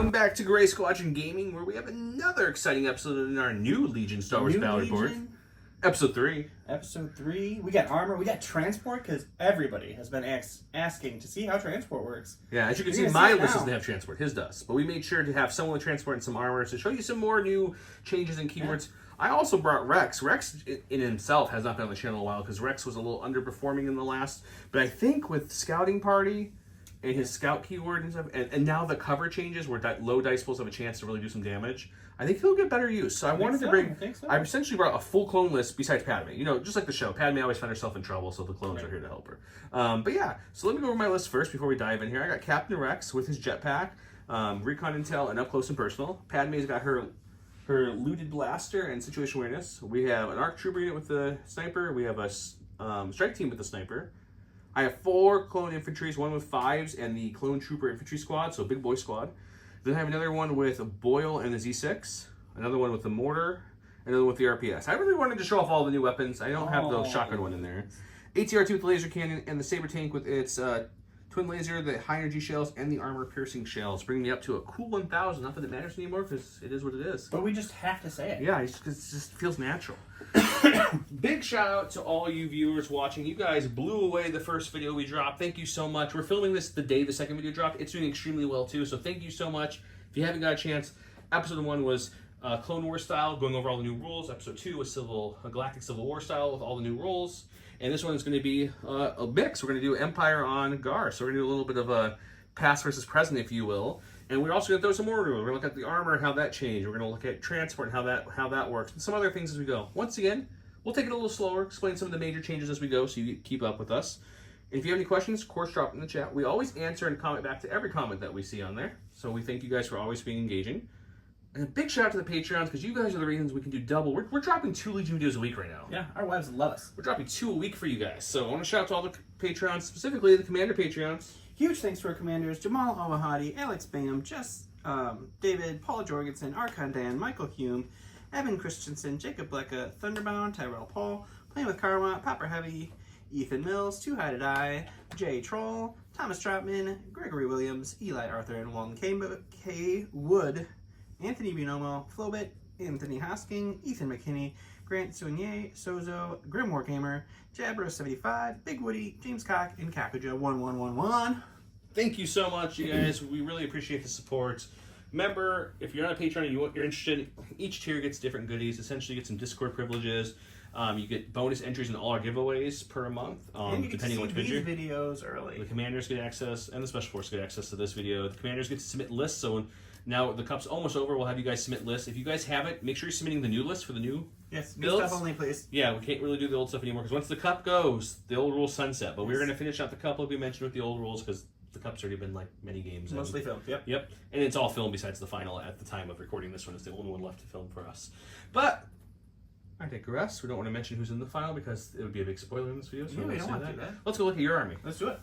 Welcome back to Gray Squadron Gaming, where we have another exciting episode in our new Legion Star Wars Battle Report. Episode 3. Episode 3. We got armor, we got transport, because everybody has been asking to see how transport works. Yeah, as you can see, my list doesn't have transport. His does. But we made sure to have someone with transport and some armor to show you some more new changes and keywords. Yeah. I also brought Rex. Rex in himself has not been on the channel in a while, because Rex was a little underperforming in the last. But I think with Scouting Party and his scout keyword and stuff, and now the cover changes where low dice pulls have a chance to really do some damage, I think he'll get better use. So I wanted to bring, I essentially brought a full clone list besides Padme. You know, just like the show, Padme always found herself in trouble, so the clones are here to help her. But yeah, so let me go over my list first before we dive in here. I got Captain Rex with his jetpack, recon intel, and up close and personal. Padme's got her looted blaster and situation awareness. We have an ARC trooper unit with the sniper. We have a strike team with the sniper. I have 4 clone infantries, one with 5s and the clone trooper infantry squad, so big boy squad. Then I have another one with a Boyle and the Z6, another one with the mortar, another one with the RPS. I really wanted to show off all the new weapons. I don't have the shotgun one in there. ATR-2 with the laser cannon and the saber tank with its twin laser, the high energy shells, and the armor piercing shells, bringing me up to a cool 1,000. Not that it matters anymore, because it is what it is. But we just have to say it. Yeah, it just feels natural. Big shout out to all you viewers watching. You guys blew away the first video we dropped. Thank you so much. We're filming this the day the second video dropped. It's doing extremely well too, so thank you so much. If you haven't got a chance, episode 1 was Clone War style, going over all the new rules. Episode 2 was Galactic Civil War style with all the new rules. And this one is going to be a mix. We're going to do Empire on Gar. So we're going to do a little bit of a past versus present, if you will. And we're also going to throw some more into it. We're going to look at the armor and how that changed. We're going to look at transport and how that works. And some other things as we go. Once again, we'll take it a little slower, explain some of the major changes as we go so you keep up with us. And if you have any questions, of course, drop them in the chat. We always answer and comment back to every comment that we see on there. So we thank you guys for always being engaging. And a big shout out to the Patreons, because you guys are the reasons we can do double. We're dropping 2 Legion videos a week right now. Yeah, our wives love us. We're dropping 2 a week for you guys. So I want to shout out to all the Patreons, specifically the Commander Patreons. Huge thanks to our commanders, Jamal Awahadi, Alex Bam, Jess, David, Paul Jorgensen, Archon Dan, Michael Hume, Evan Christensen, Jacob Blecka, Thunderbound, Tyrell Paul, Playing with Karma, Popper Heavy, Ethan Mills, Too High to Die, Jay Troll, Thomas Troutman, Gregory Williams, Eli Arthur, and Walton K. Wood, Anthony Binomo, Flobit, Anthony Hosking, Ethan McKinney, Grant Sounier, Sozo, Grimoire Gamer, Jabro75, Big Woody, James Cock, and Kakuja1111. Thank you so much, you guys. We really appreciate the support. Remember, if you're on a Patreon and you're interested, each tier gets different goodies. Essentially, you get some Discord privileges. You get bonus entries in all our giveaways per month, depending on which video. These videos early. The commanders get access, and the special force get access to this video. The commanders get to submit lists, so when now the cup's almost over, we'll have you guys submit lists. If you guys haven't, make sure you're submitting the new list for the new builds. New stuff only, please. Yeah, we can't really do the old stuff anymore, because once the cup goes, the old rules sunset. But we're going to finish out the cup, like we mentioned, with the old rules, because the cup's already been like many games. Mostly filmed, yep. Yep, and it's all filmed besides the final at the time of recording this one. It's the only one left to film for us. But I digress. We don't want to mention who's in the final because it would be a big spoiler in this video. So yeah, we don't want to do that. Let's go look at your army. Let's do it.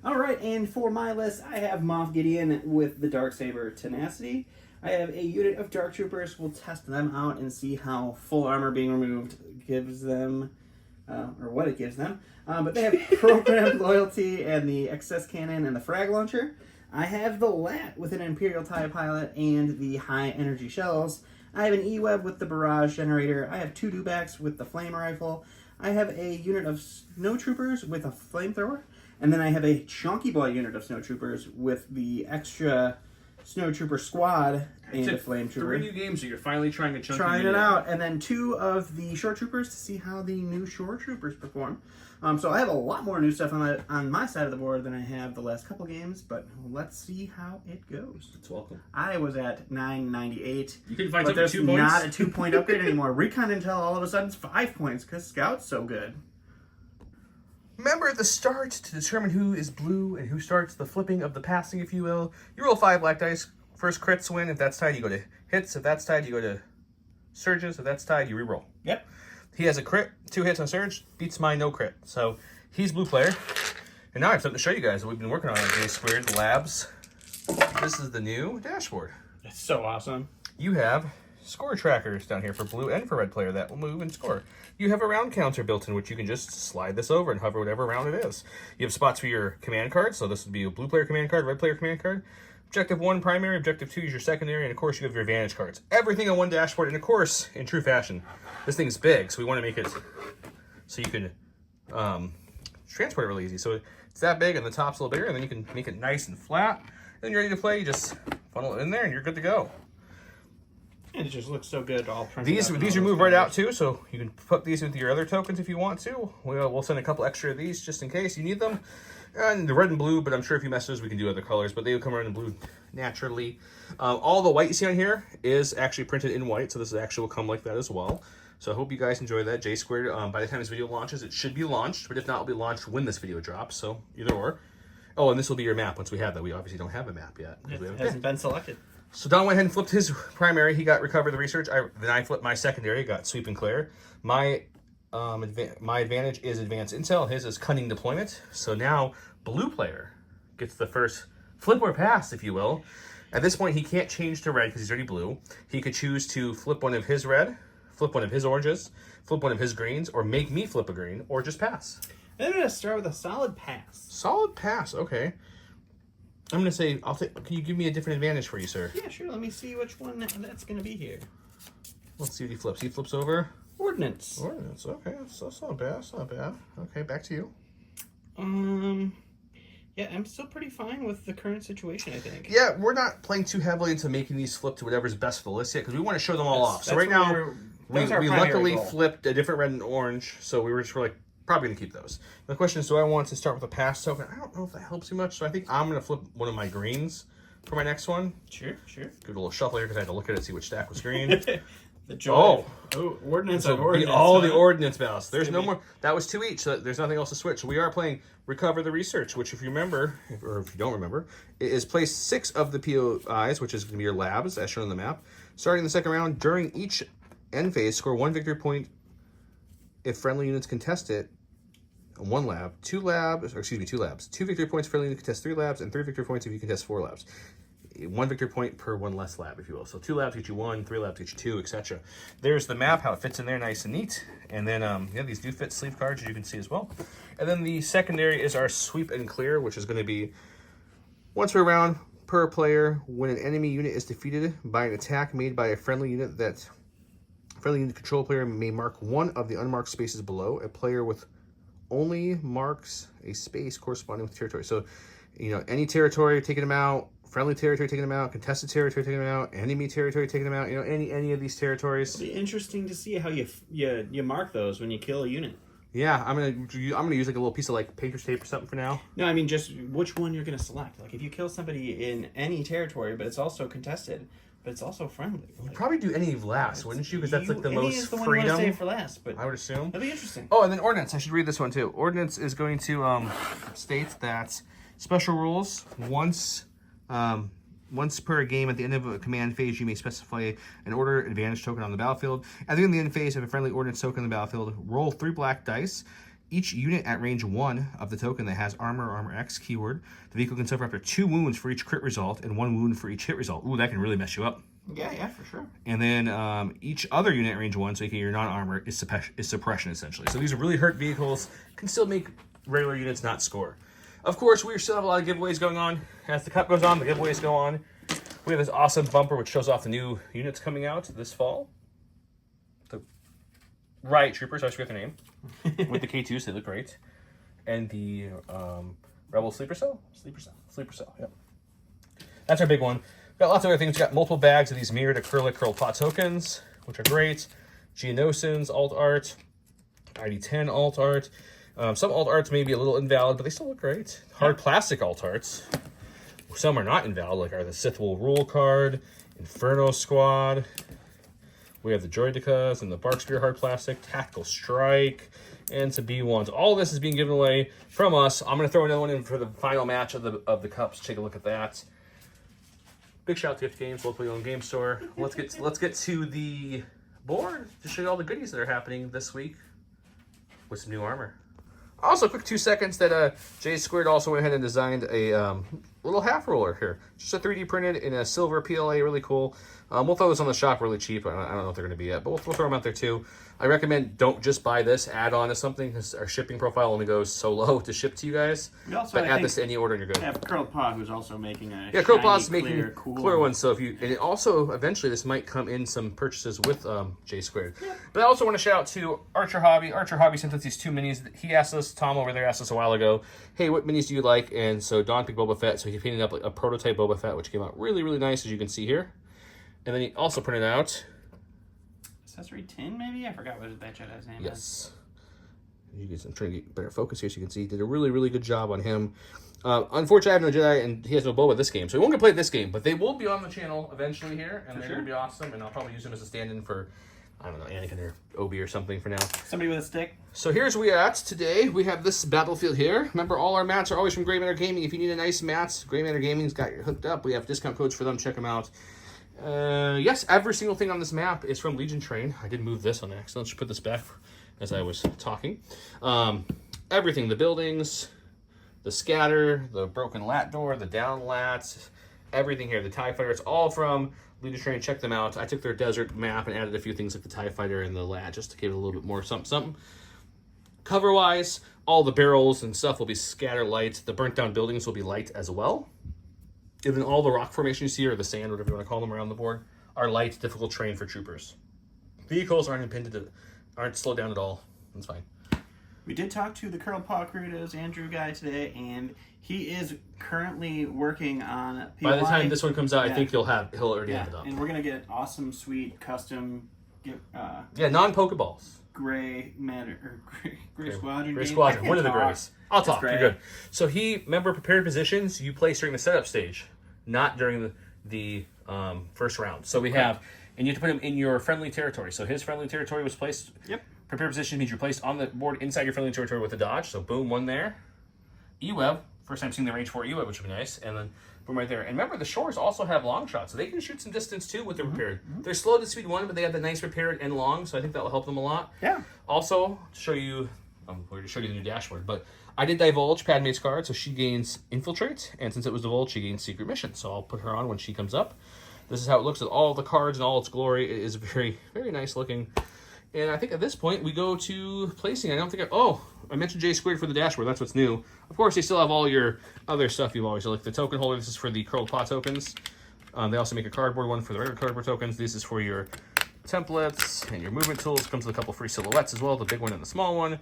Alright, and for my list, I have Moff Gideon with the Darksaber Tenacity. I have a unit of Dark Troopers. We'll test them out and see how full armor being removed gives them, or what it gives them. But they have Programmed Loyalty and the Excess Cannon and the Frag Launcher. I have the Lat with an Imperial TIE Pilot and the High Energy Shells. I have an E-Web with the Barrage Generator. I have 2 Dewbacks with the Flame Rifle. I have a unit of Snow Troopers with a Flamethrower. And then I have a chunky boy unit of Snow Troopers with the extra Snow Trooper squad and a Flame Trooper. 3 new games that you're finally trying to chunky. Trying it out. And then 2 of the Shore Troopers to see how the new Shore Troopers perform. So I have a lot more new stuff on my side of the board than I have the last couple games, but let's see how it goes. It's welcome. I was at 998. You can find but there's 2 points. Not a 2-point upgrade anymore. Recon Intel all of a sudden is 5 points because Scout's so good. Remember at the start, to determine who is blue and who starts the flipping of the passing, if you will, you roll 5 black dice. First crits win. If that's tied, you go to hits. If that's tied, you go to surges. If that's tied, you reroll. Yep. He has a crit, 2 hits on surge, beats my no crit. So he's blue player. And now I have something to show you guys that we've been working on at J Squared Labs. This is the new dashboard. It's so awesome. You have score trackers down here for blue and for red player that will move and score. You have a round counter built in, which you can just slide this over and hover whatever round it is. You have spots for your command cards, so this would be a blue player command card, red player command card. Objective 1, primary. Objective 2 is your secondary. And, of course, you have your advantage cards. Everything on one dashboard. And, of course, in true fashion, this thing's big. So we want to make it so you can transport it really easy. So it's that big, and the top's a little bigger. And then you can make it nice and flat. Then you're ready to play. You just funnel it in there, and you're good to go. And it just looks so good all printed These remove right out too, so you can put these with your other tokens if you want to. We'll send a couple extra of these just in case you need them. And the red and blue, but I'm sure if you mess with us, we can do other colors, but they will come around in blue naturally. All the white you see on here is actually printed in white, so this actually will come like that as well. So I hope you guys enjoy that. J Squared, by the time this video launches, it should be launched, but if not, it'll be launched when this video drops, so either or. Oh, and this will be your map once we have that. We obviously don't have a map yet. It hasn't been selected. So Don went ahead and flipped his primary. He got Recover the Research. Then I flipped my secondary. Got Sweep and Clear. My advantage is Advanced Intel. His is Cunning Deployment. So now blue player gets the first flip or pass, if you will. At this point, he can't change to red because he's already blue. He could choose to flip one of his red, flip one of his oranges, flip one of his greens, or make me flip a green, or just pass. I'm going to start with a solid pass. Solid pass, okay. I'm going to say, can you give me a different advantage for you, sir? Yeah, sure. Let me see which one that's going to be here. Let's see what he flips. He flips over. Ordnance. Ordnance, okay. That's not bad. That's not bad. Okay, back to you. Yeah, I'm still pretty fine with the current situation, I think. Yeah, we're not playing too heavily into making these flip to whatever's best for the list yet, because we want to show them all off. So right now, we luckily goal. flipped a different red and orange, so we were like, probably going to keep those. The question is, do I want to start with a pass token? I don't know if that helps you much, so I think I'm going to flip one of my greens for my next one. Sure. Give it a little shuffle here because I had to look at it to see which stack was green. The joy. Ordnance so on ordnance. All the ordnance balls. There's no more. That was 2 each, so there's nothing else to switch. So we are playing Recover the Research, which if you remember, or if you don't remember, it is place 6 of the POIs, which is going to be your labs, as shown on the map. Starting the second round, during each end phase, score 1 victory point if friendly units contest it. 1 lab, 2 labs, 2 victory points if friendly units contest 3 labs, and 3 victory points if you contest 4 labs. 1 victory point per 1 less lab, if you will. So 2 labs get you 1, 3 labs get you 2, etc. There's the map, how it fits in there, nice and neat. And then, yeah, these do fit sleeve cards, as you can see as well. And then the secondary is our Sweep and Clear, which is going to be once per round per player when an enemy unit is defeated by an attack made by a friendly unit that friendly unit control player may mark one of the unmarked spaces below. A player with only marks a space corresponding with territory. So, you know, any territory, taking them out, friendly territory, taking them out, contested territory, taking them out, enemy territory, taking them out, you know, any of these territories. It'll be interesting to see how you mark those when you kill a unit. Yeah, I'm gonna use like a little piece of like painter's tape or something for now. No, I mean just which one you're gonna select. Like if you kill somebody in any territory, but it's also contested, but it's also friendly. You'd probably do any last, wouldn't you? Because that's like the most is the one freedom. You want to save for last, but I would assume. That'd be interesting. Oh, and then ordnance. I should read this one too. Ordnance is going to state that special rules once per game at the end of a command phase, you may specify an order advantage token on the battlefield. At the end of the end phase of a friendly ordnance token on the battlefield, roll 3 black dice. Each unit at range 1 of the token that has armor or armor X keyword, the vehicle can suffer up to 2 wounds for each crit result and 1 wound for each hit result. Ooh, that can really mess you up. Yeah, for sure. And then each other unit at range 1, so your non-armor, is suppression, essentially. So these are really hurt vehicles, can still make regular units not score. Of course, we still have a lot of giveaways going on. As the cup goes on, the giveaways go on. We have this awesome bumper which shows off the new units coming out this fall. The Riot Troopers, I forget their name. With the K2s, they look great. And the Rebel Sleeper Cell? Sleeper Cell, yep. That's our big one. Got lots of other things. Got multiple bags of these mirrored acrylic curl pot tokens, which are great. Geonosins, alt art, ID10 alt art. Some alt arts may be a little invalid, but they still look great. Hard plastic alt arts. Some are not invalid, like are the Sith Will Rule card, Inferno Squad. We have the Droidicas and the Bark Spear hard plastic, Tactical Strike, and some B1s. All this is being given away from us. I'm going to throw another one in for the final match of the cups. Take a look at that. Big shout out to Gift Games, locally owned game store. Let's get to the board to show you all the goodies that are happening this week with some new armor. Also, quick 2 seconds that J Squared also went ahead and designed a little half roller here. Just a 3D printed in a silver PLA, really cool. We'll throw this on the shop really cheap. I don't know what they're going to be yet, but we'll throw them out there too. I recommend don't just buy this, add on to something, because our shipping profile only goes so low to ship to you guys. Also, but add this to any order and you're good. I have Curled Paw, who's also making a Curled Paw's making cool clear ones. So if you, and it also eventually this might come in some purchases with J Squared. Yeah. But I also want to shout out to Archer Hobby. Archer Hobby sent us these 2 minis. He asked us, Tom over there asked us a while ago, hey, what minis do you like? And so Don picked Boba Fett, so he painted up like a prototype Boba Fett, which came out really, really nice, as you can see here. And then he also printed out accessory tin, maybe? I forgot what that Jedi's name is. You guys, I'm trying to get better focus here so you can see. He did a really, really good job on him. Unfortunately, I have no Jedi, and he has no Boba this game, so he won't get played this game, but they will be on the channel eventually here, and they're going to be awesome, and I'll probably use them as a stand-in for, I don't know, Anakin or Obi or something for now. Somebody with a stick. So here's where we at today. We have this battlefield here. Remember, all our mats are always from Gray Matter Gaming. If you need a nice mat, Gray Matter Gaming's got you hooked up. We have discount codes for them. Check them out. Yes, every single thing on this map is from Legion Train. I did move this on accident. Let's put this back as I was talking. Everything, the buildings, the scatter, the broken lat door, the down lats, everything here, the TIE Fighter, it's all from Legion Train. Check them out. I took their desert map and added a few things like the TIE Fighter and the lat just to give it a little bit more something. Cover-wise, all the barrels and stuff will be scatter light. The burnt down buildings will be light as well. And then all the rock formations you see, or the sand, whatever you want to call them around the board, are light, difficult terrain for troopers. Vehicles aren't impeded, aren't slowed down at all. That's fine. We did talk to the Curled Paw Creatives Andrew guy today, and he is currently working on POI. By the time this one comes out, I think he'll already have it up. And we're gonna get awesome, sweet, custom, non-Pokeballs. Gray Matter or Gray Squadron. Gray Squadron. One of the Grays. I'll talk. You're good. So remember, prepared positions you place during the setup stage, not during the first round. So we have, and you have to put him in your friendly territory. So his friendly territory was placed. Yep. Prepared position means you're placed on the board inside your friendly territory with a dodge. So boom, one there. E-Web. First time seeing the range 4 E-Web, which would be nice. And then boom right there. And remember, the shores also have long shots, so they can shoot some distance too with their prepared. They're slow to speed 1, but they have the nice prepared and long, so I think that will help them a lot. Yeah. Also, to show you, we're going to show you the new dashboard, but I did divulge Padme's card, so she gains Infiltrate, and since it was divulged, she gains Secret Mission. So I'll put her on when she comes up. This is how it looks with all the cards and all its glory. It is very, very nice looking. And I think at this point, we go to placing. I mentioned J Squared for the dashboard. That's what's new. Of course, they still have all your other stuff you've always like the token holder. This is for the Curled Paw tokens. They also make a cardboard one for the regular cardboard tokens. This is for your templates and your movement tools. Comes with a couple free silhouettes as well, the big one and the small one.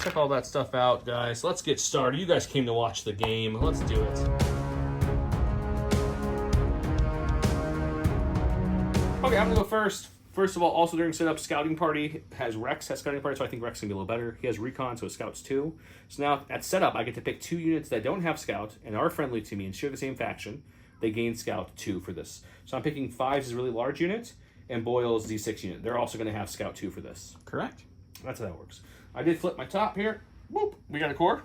Check all that stuff out, guys. Let's get started. You guys came to watch the game. Let's do it. Okay, I'm going to go first. First of all, also during setup, Scouting Party Rex has Scouting Party, so I think Rex is going to be a little better. He has Recon, so it Scouts 2. So now, at setup, I get to pick 2 units that don't have Scout and are friendly to me and share the same faction. They gain Scout 2 for this. So I'm picking 5's is a really large unit, and Boyle's Z6 unit. They're also going to have Scout 2 for this. Correct. That's how that works. I did flip my top here. Whoop! We got a core.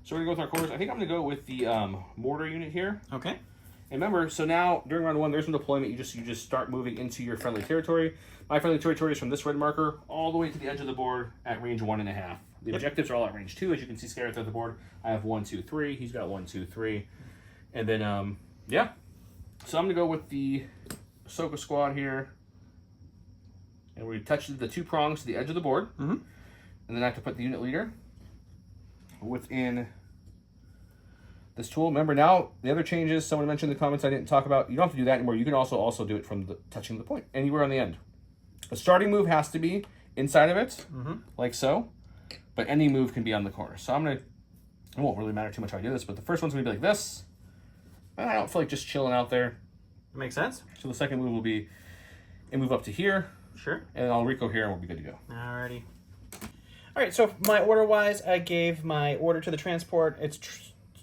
So we're going to go with our cores. I think I'm going to go with the Mortar unit here. Okay. And remember, so now during round 1, there's no deployment. You just start moving into your friendly territory. My friendly territory is from this red marker all the way to the edge of the board at range 1.5. The objectives are all at range 2, as you can see scattered through the board. I have 1, 2, 3. He's got 1, 2, 3. And then yeah. So I'm gonna go with the Ahsoka squad here, and we touch the 2 prongs to the edge of the board, and then I have to put the unit leader within this tool. Remember now, the other changes, someone mentioned in the comments I didn't talk about, you don't have to do that anymore. You can also do it from touching the point, anywhere on the end. The starting move has to be inside of it, like so, but any move can be on the corner. So it won't really matter too much how I do this, but the first one's going to be like this. I don't feel like just chilling out there. Makes sense. So the second move will be a move up to here. Sure. And I'll Rico here and we'll be good to go. Alrighty. Alright, so my order-wise, I gave my order to the transport. It's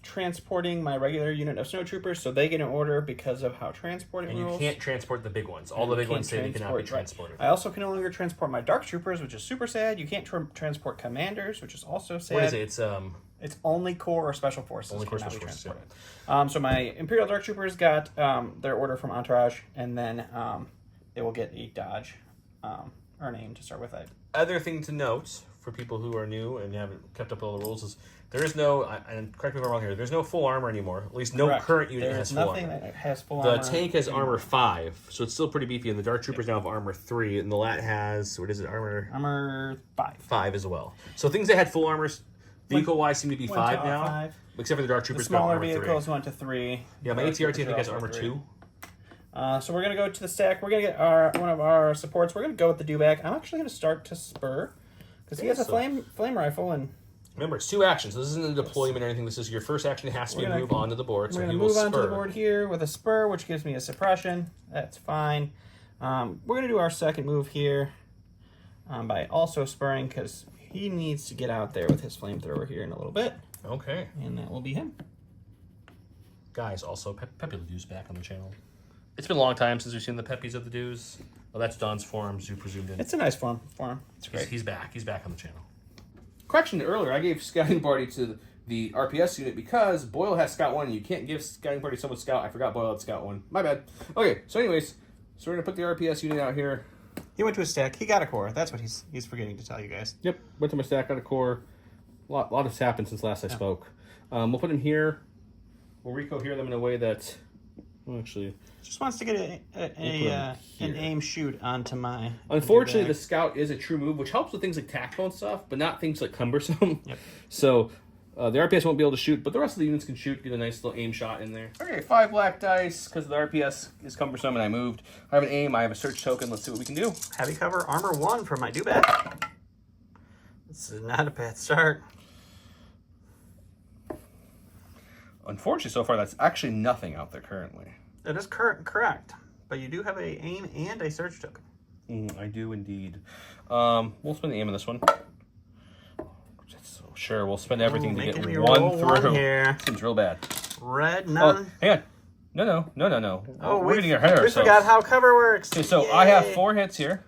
transporting my regular unit of snowtroopers, so they get an order because of how transporting rules. And you can't transport the big ones. All the big ones say they cannot be transported. I also can no longer transport my dark troopers, which is super sad. You can't transport commanders, which is also sad. What is it? It's only core or special forces. Only core special forces. Yeah. So my Imperial Dark Troopers got their order from Entourage, and then they will get a dodge or name to start with. Other thing to note for people who are new and haven't kept up with all the rules is there is no, and correct me if I'm wrong here, there's no full armor anymore. At least no current unit has full armor. Nothing that has full armor. The tank has armor 5, so it's still pretty beefy, and the Dark Troopers now have armor 3, and the Lat has, what is it, armor 5. 5 as well. So things that had full armors, vehicle-wise, seem to be 5 now. 5. Except for the Dark Troopers, The smaller got armor vehicles 3. went to 3. Yeah, my ATRT I think has armor 2. So we're going to go to the stack. We're going to get one of our supports. We're going to go with the dewback. I'm actually going to start to spur because he has a flame rifle. And remember, it's 2 actions. So this isn't a deployment or anything. This is your first action. It has to be move onto the board. We're going to move onto the board here with a spur, which gives me a suppression. That's fine. We're going to do our second move here by also spurring because he needs to get out there with his flamethrower here in a little bit. Okay. And that will be him. Guys, also, Pepe the Dew's back on the channel. It's been a long time since we've seen the Peppies of the Dews. Well, that's Don's form, Zoo presumed in. It's a nice form. It's great. He's back. He's back on the channel. Correction to earlier, I gave Scouting Party to the RPS unit because Boyle has Scout 1 and you can't give Scouting Party someone Scout. I forgot Boyle had Scout 1. My bad. Okay, so anyways, so we're going to put the RPS unit out here. He went to a stack. He got a core. That's what he's forgetting to tell you guys. Yep, went to my stack, got a core. A lot has happened since last I spoke. We'll put him here. We'll Rico hear them in a way that... Well, actually... Just wants to get an aim shoot onto my... Unfortunately, the Scout is a true move, which helps with things like tactical and stuff, but not things like cumbersome. Yep. So the RPS won't be able to shoot, but the rest of the units can shoot, get a nice little aim shot in there. Okay, 5 black dice, because the RPS is cumbersome and I moved. I have an aim, I have a search token, let's see what we can do. Heavy cover, armor 1 for my dewback. This is not a bad start. Unfortunately, so far, that's actually nothing out there currently. That is correct, but you do have a aim and a search token. I do indeed. We'll spend the aim on this one. So sure, we'll spend everything to get one through. Here. Seems real bad. Red, none. Oh, hang on. No. Oh, we're getting ahead of we ourselves. forgot how cover works. Okay, so Yay. I have 4 hits here.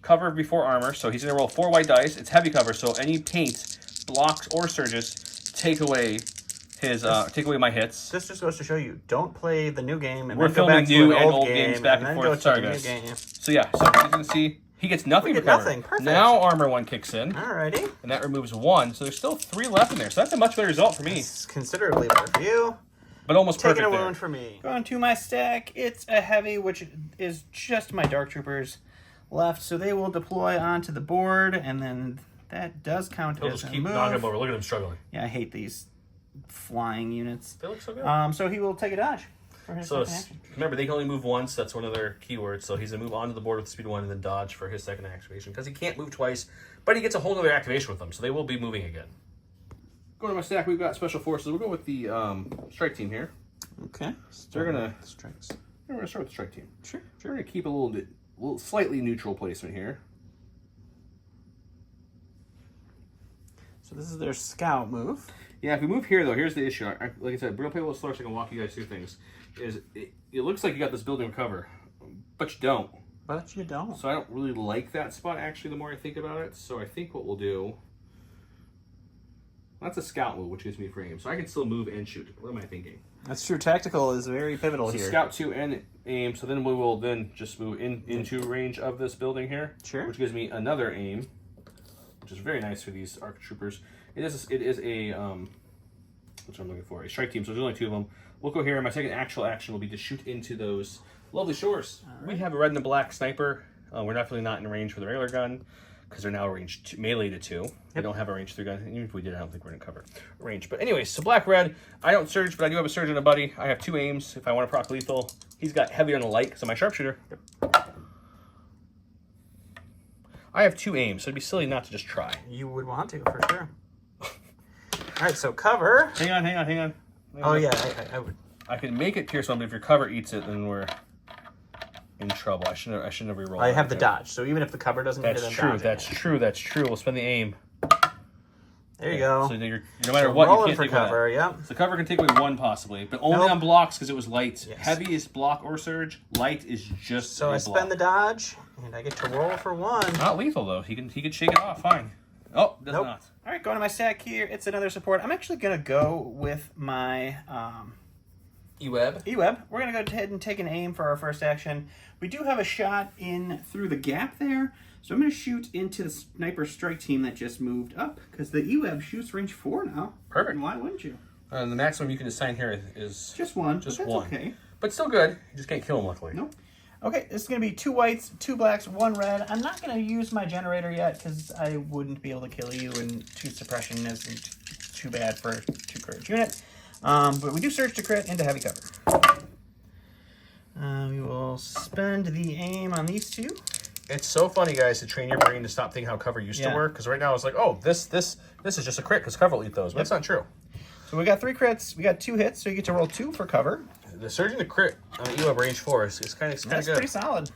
Cover before armor, so he's gonna roll 4 white dice. It's heavy cover, so any paint, blocks, or surges take away his take away my hits. This just goes to show you, don't play the new game and we're then go filming back to new an and old old games back and forth. Sorry, guys. So yeah, so you can see he gets nothing. We get nothing. Perfect. Now armor 1 kicks in. Alrighty. And that removes 1. So there's still 3 left in there. So that's a much better result for me. It's considerably better for you. But almost perfect Taking a there. wound for me. Going to my stack, it's a heavy, which is just my Dark Troopers left. So they will deploy onto the board, and then that does count He'll as just a keep move. knocking him over. Look at him struggling. Yeah, I hate these flying units. They look so good. So he will take a dodge for his So second action. remember, they can only move once. That's one of their keywords. So he's going to move onto the board with speed 1 and then dodge for his second activation. Because he can't move twice, but he gets a whole other activation with them. So they will be moving again. Going to my stack, we've got Special Forces. We'll go with the strike team here. Okay. They're going to... Strikes. We're going to start with the strike team. Sure. We're going to keep a little slightly neutral placement here. So this is their scout move. Yeah, if we move here, though, here's the issue. Like I said, real play a little slower so I can walk you guys through things. It looks like you got this building cover, but you don't. But you don't. So I don't really like that spot, actually, the more I think about it. So I think what we'll do... That's a scout move, which gives me free aim. So I can still move and shoot. What am I thinking? That's true. Tactical is very pivotal So here. scout 2 and aim. So then we will then just move into range of this building here. Sure. Which gives me another aim, which is very nice for these ARC troopers. It is a what's what I'm looking for? A strike team. So there's only 2 of them. We'll go here. My second actual action will be to shoot into those lovely shores. Right. We have a red and a black sniper. We're definitely not in range for the regular gun because they're now range melee to 2. They don't have a range 3 gun. Even if we did, I don't think we're gonna cover range. But anyways, so black red. I don't surge, but I do have a surge on a buddy. I have 2 aims. If I want to proc lethal, he's got heavy on the light because I'm my sharpshooter. Yep. I have 2 aims, so it'd be silly not to just try. You would want to, for sure. All right, so cover. Hang on. Oh, yeah, I would. I can make it pierce 1, but if your cover eats it, then we're in trouble. I shouldn't have rerolled. I have the dodge, so even if the cover doesn't hit it, That's I'm true. dodging That's true. We'll spend the aim. There you go. So no matter what, you rolling can't for take away cover. that. Yep. So cover can take away 1 possibly, but only on blocks because it was light. Yes. Heavy is block or surge. Light is just So a I block. spend the dodge, and I get to roll for 1. Not lethal though. He can shake it off. Fine. Oh, does Nope. not. All right, going to my stack here. It's another support. I'm actually gonna go with my E-Web. E-Web. We're going to go ahead and take an aim for our first action. We do have a shot in through the gap there, so I'm going to shoot into the sniper strike team that just moved up, because the E-Web shoots range 4 now. Perfect. And why wouldn't you? The maximum you can assign here is just one. Just but that's one. Okay. But still good. You just can't kill him, luckily. Nope. Okay, this is going to be 2 whites, 2 blacks, 1 red. I'm not going to use my generator yet because I wouldn't be able to kill you, and 2 suppression isn't too bad for 2 courage unit. But we do surge to crit into heavy cover. We will spend the aim on these 2. It's so funny, guys, to train your brain to stop thinking how cover used to work. Because right now it's like, oh, this is just a crit because cover will eat those. But that's not true. So we got 3 crits. We got 2 hits, so you get to roll 2 for cover. The surging to crit on the E-Web range 4 is kind of good. That's pretty solid.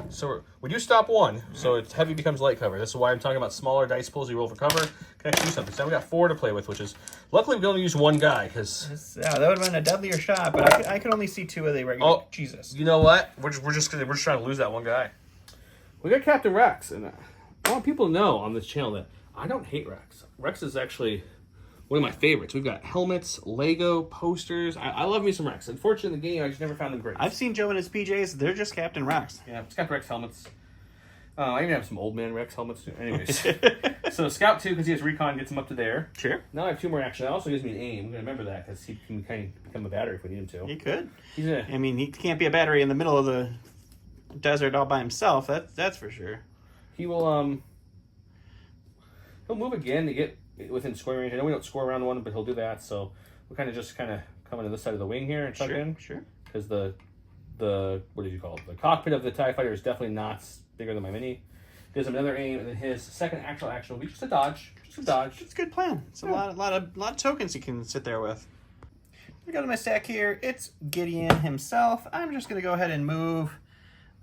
So we do stop 1, so it's heavy becomes light cover. This is why I'm talking about smaller dice pools you roll for cover. Can actually do something. So now we got 4 to play with, which is luckily we only use 1 guy because that would have been a deadlier shot, but I could only see 2 of the regular. Oh, Jesus! You know what? We're just trying to lose that 1 guy. We got Captain Rex, and I want people to know on this channel that I don't hate Rex. Rex is actually one of my favorites. We've got helmets, Lego, posters. I love me some Rex. Unfortunately, in the game, I just never found them great. I've seen Joe in his PJs. They're just Captain Rex. Yeah, it's got Rex helmets. I even have some old man Rex helmets too. Anyways. So Scout 2, because he has recon, gets him up to there. Sure. Now I have 2 more action. That also gives me an aim. I'm going to remember that because he can kind of become a battery if we need him to. He could. I mean, he can't be a battery in the middle of the desert all by himself. That's for sure. He will, he'll move again to get within scoring range. I know we don't score around 1, but he'll do that. So we'll kind of come into this side of the wing here and tuck in. Sure. Because the what did you call it? The cockpit of the TIE fighter is definitely not bigger than my mini. Gives him another aim, and then his second actual action will be just a dodge. Just a dodge. It's a good plan. It's a lot of tokens you can sit there with. We got my stack here. It's Gideon himself. I'm just gonna go ahead and move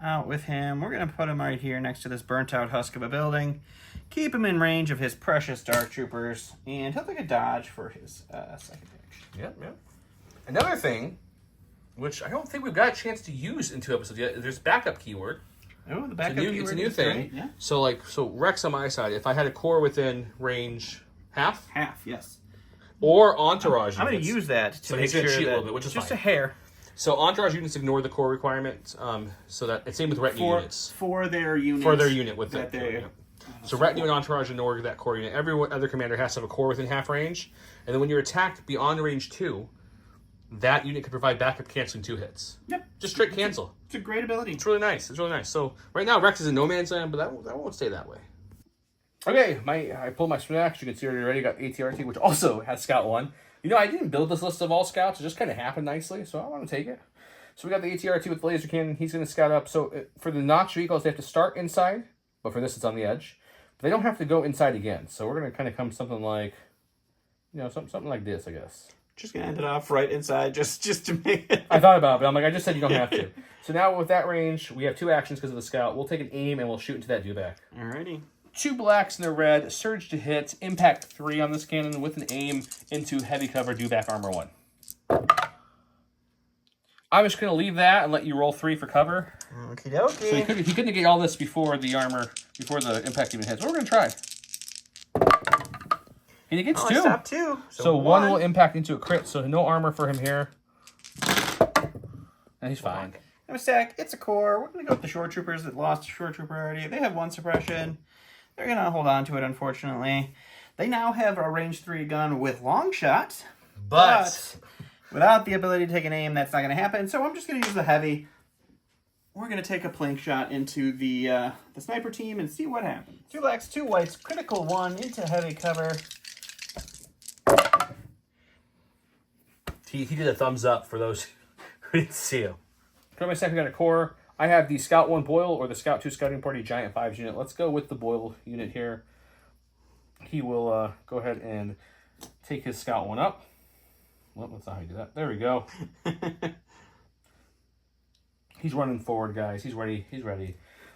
out with him. We're gonna put him right here next to this burnt out husk of a building. Keep him in range of his precious Dark Troopers, and he'll take a dodge for his second action. Yep. Another thing, which I don't think we've got a chance to use in 2 episodes yet, there's backup keyword. Oh, the backup keyword. It's a new thing. Great, yeah. So Rex on my side, if I had a core within range half, yes. Or entourage I'm going to units. use that to So make he's gonna sure cheat that a little bit, which is just fine. a hair. So entourage units ignore the core requirement, so that it's same with retinue units. For their unit. For their unit with that it. So retinue and entourage ignore that core unit. Every other commander has to have a core within half range, and then when you're attacked beyond range 2, that unit can provide backup canceling 2 hits. Yep. Just straight cancel. It's a great ability. It's really nice. So right now Rex is in no man's land, but that won't stay that way. Okay, I pulled my snacks. You can see it already. Got ATRT, which also has Scout 1. You know, I didn't build this list of all scouts. It just kind of happened nicely, so I want to take it. So we got the ATRT with the laser cannon. He's going to scout up. So for the notch vehicles, they have to start inside, but for this, it's on the edge. But they don't have to go inside again. So we're going to kind of come something like, something like this, I guess. Just going to end it off right inside just to make it. I thought about it, but I'm like, I just said you don't have to. So now with that range, we have 2 actions because of the scout. We'll take an aim and we'll shoot into that dewback. Alrighty. 2 blacks and a red, surge to hit, impact 3 on this cannon with an aim into heavy cover, dewback armor 1. I'm just going to leave that and let you roll 3 for cover. Okie dokie. So he could negate all this before the impact even hits. We're going to try. He negates 2. Stop 2. So 1 will impact into a crit, so no armor for him here. And he's fine. I'm a stack. It's a core. We're going to go with the shore troopers that lost a shore trooper already. They have 1 suppression. They're going to hold on to it, unfortunately. They now have a range 3 gun with long shot. But without the ability to take an aim, that's not going to happen. So I'm just going to use the heavy. We're going to take a plank shot into the sniper team and see what happens. 2 blacks, 2 whites, critical 1 into heavy cover. He did a thumbs up for those who didn't see him. For my second gun, a core. I have the Scout 1 Boyle or the Scout 2 Scouting Party Giant 5s unit. Let's go with the Boyle unit here. He will go ahead and take his Scout 1 up. Well, that's not how you do that. There we go. He's running forward, guys. He's ready.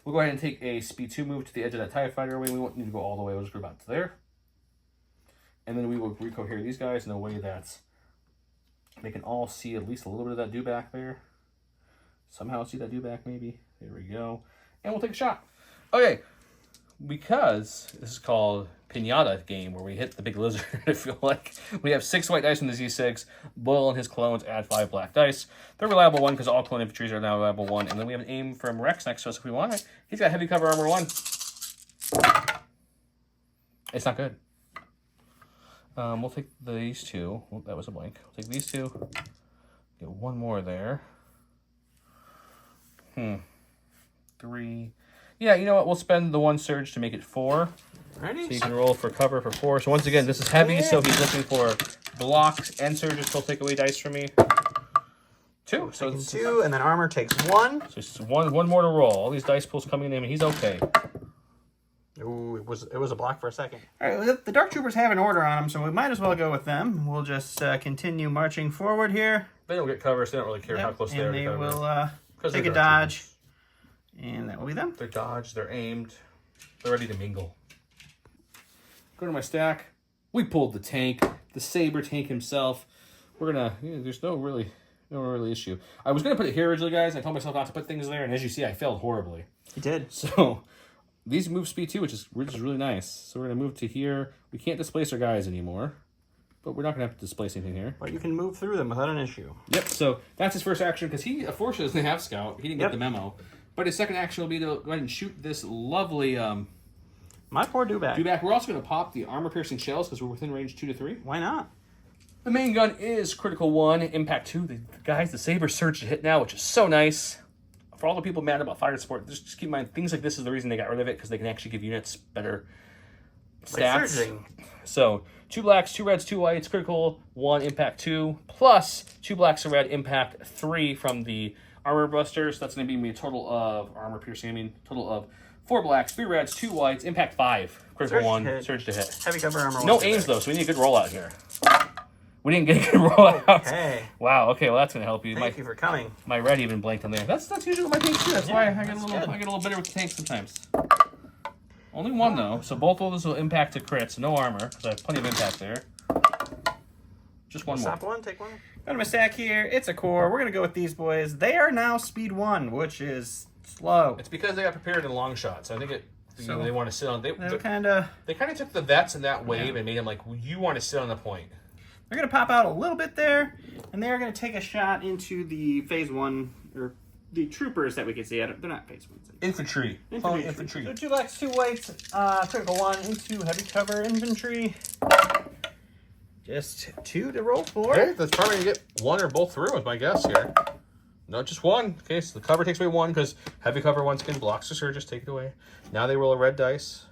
We'll go ahead and take a speed 2 move to the edge of that TIE fighter. We won't need to go all the way. We'll just group out to there. And then we will recohere these guys in a way that they can all see at least a little bit of that dewback there. Somehow see that dewback maybe. There we go. And we'll take a shot. Okay. because this is called Pinata game, where we hit the big lizard. I feel like we have 6 white dice from the Z6. Boyle and his clones add 5 black dice. They're reliable 1 because all clone infantries are now reliable 1. And then we have an aim from Rex next to us if we want it. He's got heavy cover armor 1. It's not good. We'll take these 2. Oh, that was a blank. We'll take these 2. Get 1 more there. 3. Yeah, you know what? We'll spend the 1 surge to make it 4. Ready? So you can roll for cover for 4. So once again, this is heavy, so he's looking for blocks and surges. He'll take away dice from me. 2. So it's 2, and then armor takes 1. So it's one more to roll. All these dice pools coming in, and he's okay. Ooh, it was a block for a second. All right, well, the Dark Troopers have an order on them, so we might as well go with them. We'll just continue marching forward here. They don't get cover, so they don't really care how close they are to cover. And they will take a dodge, and that will be them. They're dodged, they're aimed, they're ready to mingle. Go to my stack. We pulled the tank, the Saber tank himself. We're gonna. There's no really issue. I was gonna put it here originally, guys. I told myself not to put things there, and as you see, I failed horribly. You did. So these move speed too, which is really nice. So we're gonna move to here. We can't displace our guys anymore, but we're not gonna have to displace anything here. But you can move through them without an issue. Yep. So that's his first action because he unfortunately doesn't have scout. He didn't get the memo. But his second action will be to go ahead and shoot this lovely. My poor Dewback. Dewback. We're also going to pop the armor-piercing shells because we're within range 2 to 3. Why not? The main gun is critical 1, impact 2. The Saber surge to hit now, which is so nice. For all the people mad about fire support, just keep in mind, things like this is the reason they got rid of it, because they can actually give units better stats. So, 2 blacks, 2 reds, 2 whites, critical 1, impact 2, plus 2 blacks, a red, impact 3 from the armor busters. That's going to be me a total of total of 4 blacks, 3 reds, 2 whites, impact 5, critical 1, surge to hit. Heavy cover armor. No aims though, so we need a good rollout here. We didn't get a good rollout. Okay. Wow. Okay. Well, that's gonna help you. Thank you for coming. My red even blanked on there. That's usually what my tanks do. That's why I get a little bitter with the tanks sometimes. Only 1 though, so both of those will impact to crits. No armor because I have plenty of impact there. Just 1 more. Stop 1. Take 1. Go to my stack here. It's a core. We're gonna go with these boys. They are now speed 1, which is slow. It's because they got prepared in long shots. I think they want to sit on. They kind of took the vets in that wave and made them like, you want to sit on the point. They're going to pop out a little bit there, and they're going to take a shot into the phase 1, or the troopers that we can see. They're not phase 1s. Infantry. Infantry. So 2 blacks, 2 whites, critical 1 into heavy cover infantry. Just 2 to roll for. Okay, that's probably going to get 1 or both through with my guess here. No, just 1. Okay, so the cover takes away 1 because heavy cover 1 skin blocks the surge. Just take it away. Now they roll a red dice.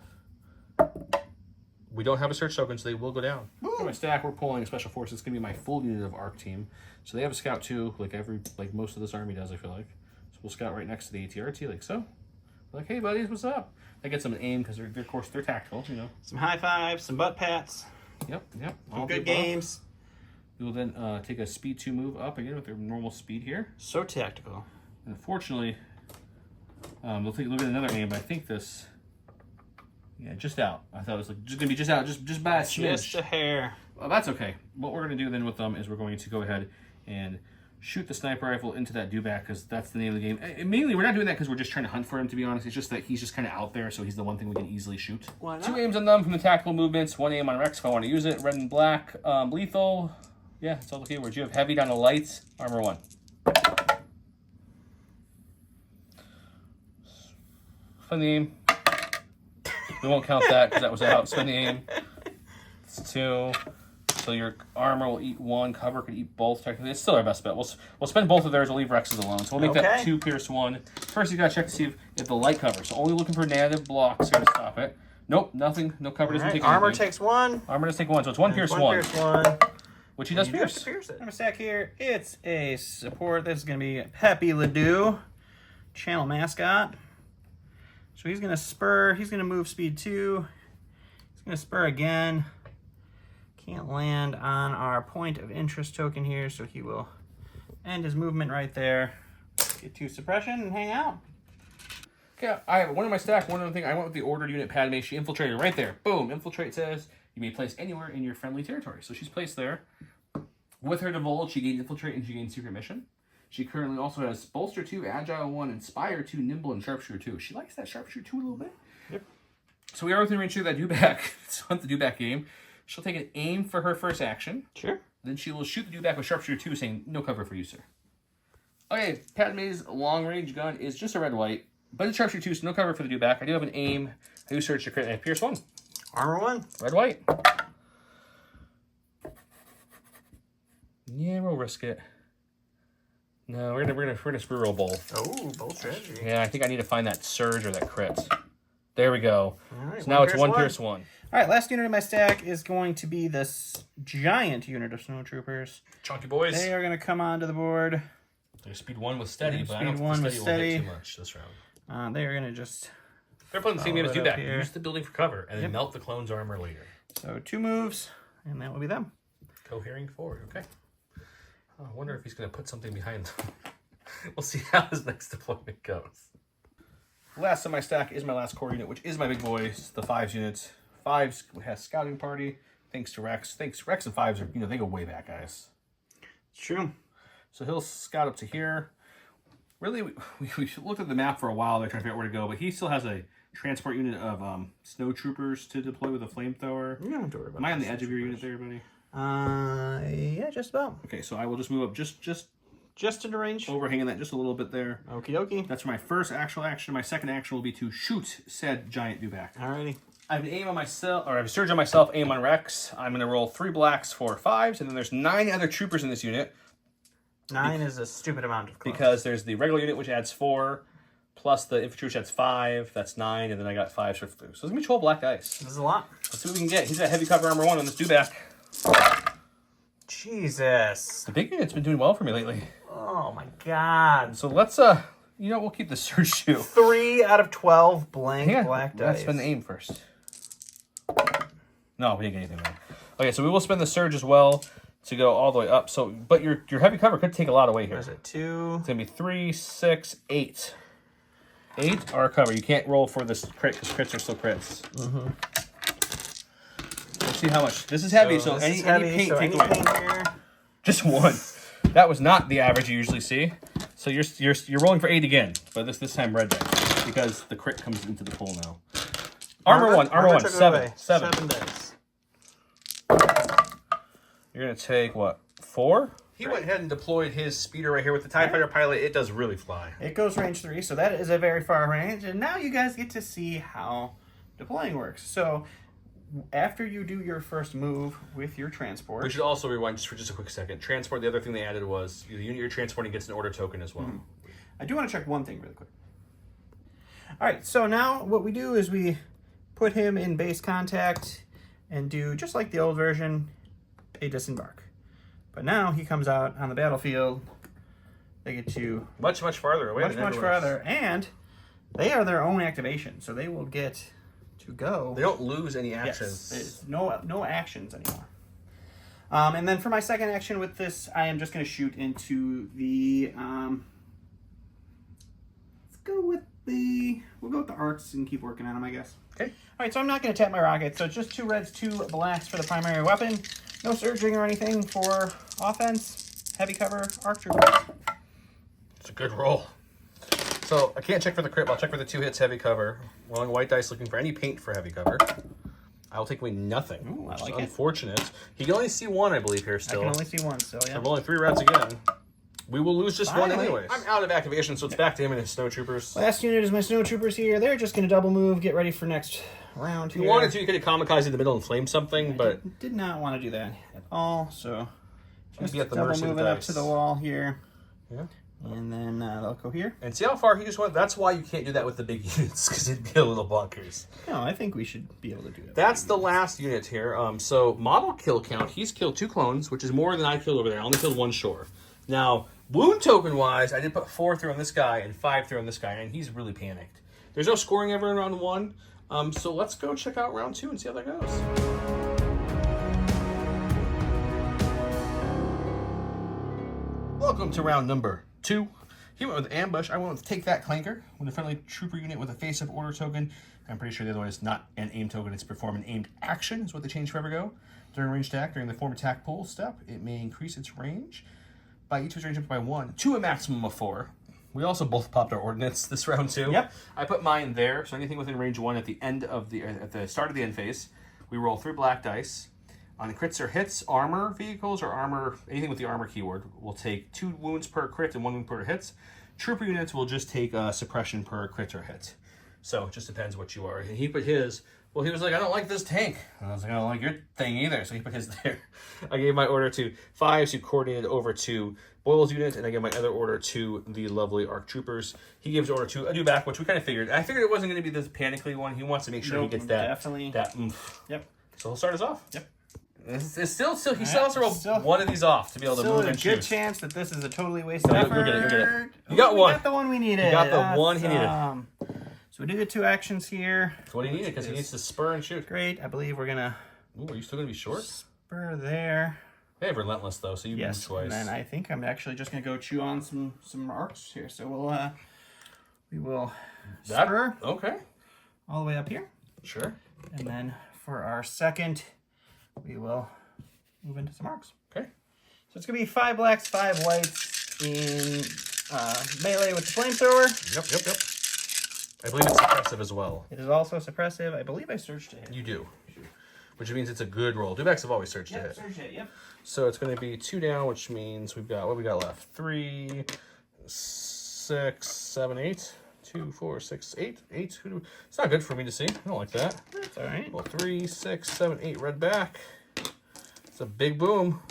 We don't have a search token, so they will go down. For my stack, we're pulling a special force. It's going to be my full unit of ARC team. So they have a scout too, like most of this army does, I feel like. So we'll scout right next to the ATRT, like so. Like, hey buddies, what's up? That gets them an aim because of course they're tactical, you know. Some high fives, some butt pats. Yep. Some good games. We will then take a speed 2 move up again with their normal speed here. So tactical. And unfortunately, they'll take a look at another aim, but I think this. Yeah, just out. I thought it was like just gonna be just out, just by a smidge. Just a hair. Well, that's okay. What we're gonna do then with them is we're going to go ahead and shoot the sniper rifle into that Dewback because that's the name of the game. And mainly, we're not doing that because we're just trying to hunt for him. To be honest, it's just that he's just kind of out there, so he's the one thing we can easily shoot. Why not? 2 aims on them from the tactical movements. 1 aim on Rex if I want to use it. Red and black, lethal. Yeah, it's all the keywords. You have heavy down to light, armor 1. Spend the aim. We won't count that because that was out. Spend the aim. It's 2. So your armor will eat 1. Cover could eat both. Technically, it's still our best bet. We'll spend both of theirs. We'll leave Rex's alone. So we'll make that 2 pierce 1. First, you gotta check to see if the light cover. So only looking for negative blocks here to stop it. Nope, nothing. No cover doesn't take anything. Armor takes 1. Armor does take 1. So it's 1 pierce 1. 1 pierce 1. Which he does pierce. I'm gonna stack here. It's a support. This is gonna be Pepe Ledoux, channel mascot. So he's gonna spur. He's gonna move speed 2. He's gonna spur again. Can't land on our point of interest token here, so he will end his movement right there. Get 2 suppression and hang out. Okay, I have 1 in my stack. One other thing, I went with the ordered unit Padme. She infiltrated right there. Boom. Infiltrate says you may place anywhere in your friendly territory. So she's placed there. With her divulge, she gained infiltrate and she gained secret mission. She currently also has bolster 2, agile 1, inspire 2, nimble, and sharpshooter 2. She likes that sharpshooter 2 a little bit. Yep. So we are within range of that dewback. It's on the dewback game. She'll take an aim for her first action. Sure. Then she will shoot the dewback with sharpshooter 2, saying, no cover for you, sir. Okay, Padme's long-range gun is just a red-white, but it's sharpshooter 2, so no cover for the dewback. I do have an aim. I do search the crit, and I have Pierce 1. Armor 1. Red-white. Yeah, we'll risk it. No, we're gonna reroll both. Oh, bold strategy. Yeah, I think I need to find that surge or that crit. There we go. All right, so now it's 1 Pierce 1. All right, last unit in my stack is going to be this giant unit of snowtroopers. Chunky boys. They are going to come onto the board. They're speed 1 with steady, but I don't speed think 1 the with steady steady. will hit too much this round. They are going to just... They're playing the same game as Follow it up dewback. here. Use the building for cover, and then melt the clone's armor later. So 2 moves, and that will be them. Cohering forward, okay. Oh, I wonder if he's going to put something behind them. We'll see how his next deployment goes. Last in my stack is my last core unit, which is my big boys, the 5s unit. 5s has scouting party, thanks to Rex. Rex and 5s are, they go way back, guys. It's true. So he'll scout up to here. Really, we looked at the map for a while. They're trying to figure out where to go, but he still has a transport unit of snow troopers to deploy with a flamethrower. You don't have to worry about Am I on the edge of your unit there, buddy? Yeah, just about. Okay, so I will just move up Just into range. overhanging that just a little bit there. Okie dokie. That's my first actual action. My second action will be to shoot said giant dewback. Alrighty. I have an aim on myself, or I have a surge on myself, aim on Rex. I'm going to roll 3 blacks, 4 5s, and then there's 9 other troopers in this unit. 9 is a stupid amount of clones. Because there's the regular unit, which adds 4, plus the infantry, which adds 5. That's 9, and then I got 5 swift through. So there's going to be 12 black dice. This is a lot. Let's see what we can get. He's got heavy cover armor 1 on this dewback. Jesus. The big unit's been doing well for me lately. Oh my god. So let's, we'll keep the surge shoe. 3 out of 12 blank black dice. Let's spend the aim first. No, we didn't get anything there. Okay, so we will spend the surge as well to go all the way up. So, but your heavy cover could take a lot away here. What is it? 2. It's gonna be 3, 6, 8. 8 are cover. You can't roll for this crit because crits are still crits. Mm-hmm. Let's see how much. This is heavy, so any paint take away. Here. Just 1. That was not the average you usually see. So you're rolling for 8 again, but this time red dice because the crit comes into the pool now. Armor 1, 7. 7 dice. You're gonna take what? 4? He went ahead and deployed his speeder right here with the TIE Fighter pilot. It does really fly. It goes range 3, so that is a very far range. And now you guys get to see how deploying works. So after you do your first move with your transport... We should also rewind just for just a quick second. Transport, the other thing they added was the unit you're transporting gets an order token as well. Mm-hmm. I do want to check one thing really quick. All right, so now what we do is we put him in base contact and do, just like the old version, a disembark. But now he comes out on the battlefield. They get to... Much farther away. Much farther. And they are their own activation, so they will get to go. They don't lose any actions. Yes, no actions anymore. And then for my second action with this, I am just going to shoot into the... We'll go with the arcs and keep working on them, I guess. Okay. All right, so I'm not going to tap my rocket. So it's just 2 reds, 2 blacks for the primary weapon. No surging or anything for offense. Heavy cover, arc troopers. It's a good roll. So I can't check for the crit, but I'll check for the 2 hits heavy cover. Rolling white dice, looking for any paint for heavy cover. I will take away nothing. Ooh, I which like is it. Unfortunate. He can only see 1, I believe, here still. I can only see 1 still, yeah. I'm rolling 3 reds again. We will lose just 1 Finally. anyways. I'm out of activation, so it's back to him and his snowtroopers. Last unit is my snowtroopers here. They're just going to double move, get ready for next round If here. you wanted to, you could have kamikaze in the middle and flame something, but... Did not want to do that at all, so... Just be at the double mercy of the moving up dice. to the wall here. Yeah. And then they'll go here. And see how far he just went? That's why you can't do that with the big units, because it'd be a little bonkers. No, I think we should be able to do that. That's the last unit here. So model kill count, he's killed 2 clones, which is more than I killed over there. I only killed 1 shore. Now, wound token wise, I did put 4 through on this guy and 5 through on this guy, and he's really panicked. There's no scoring ever in round 1. So let's go check out round 2 and see how that goes. Welcome to round number 2. He went with ambush. I went with take that clanker with a friendly trooper unit with a face-up order token. I'm pretty sure the other one is not an aim token. It's perform an aimed action is what they changed forever ago. During ranged attack, during the form attack pool step, it may increase its range by each of its range up by 1 to a maximum of 4. We also both popped our ordnance this round too. Yep. I put mine there, so anything within range 1 at the end of at the start of the end phase, we roll 3 black dice. On crits or hits, armor vehicles or armor, anything with the armor keyword, will take 2 wounds per crit and 1 wound per hits. Trooper units will just take suppression per crit or hit. So it just depends what you are. And he put his, well, he was like, I don't like this tank. And I was like, I don't like your thing either. So he put his there. I gave my order to 5, who coordinated over to Boyle's unit, and I gave my other order to the lovely ARC troopers. He gives order to a dewback, which we kind of figured. I figured it wasn't going to be this panically one. He wants to make sure he gets that. Definitely. That oomph. Yep. So he'll start us off. Yep. It's still he still has to roll one of these off to be able to move and choose. Still a good chance that this is a totally wasted effort. You'll get it. You'll get it. You got one. We got the one we needed. You got the one he needed. So we do get 2 actions here. That's what he needed because he needs to spur and shoot. Great. I believe we're gonna. Ooh, are you still gonna be short? Spur there. They have relentless though, so you move twice. And then I think I'm actually just gonna go chew on some arcs here. So we will spur. Okay. All the way up here. Sure. And then for our second, we will move into some arcs. Okay. So it's going to be 5 blacks, 5 whites in melee with the flamethrower. Yep. I believe it's suppressive as well. It is also suppressive. I believe I searched it. You do. Which means it's a good roll. Dewbacks have always searched it. Searched it, yep. So it's going to be 2 down, which means we've got, what we got left? 3, 6, 7, 8. 2, 4, 6, 8. 8. It's not good for me to see. I don't like that. That's all right. Well, 3, 6, 7, 8. Red back. It's a big boom.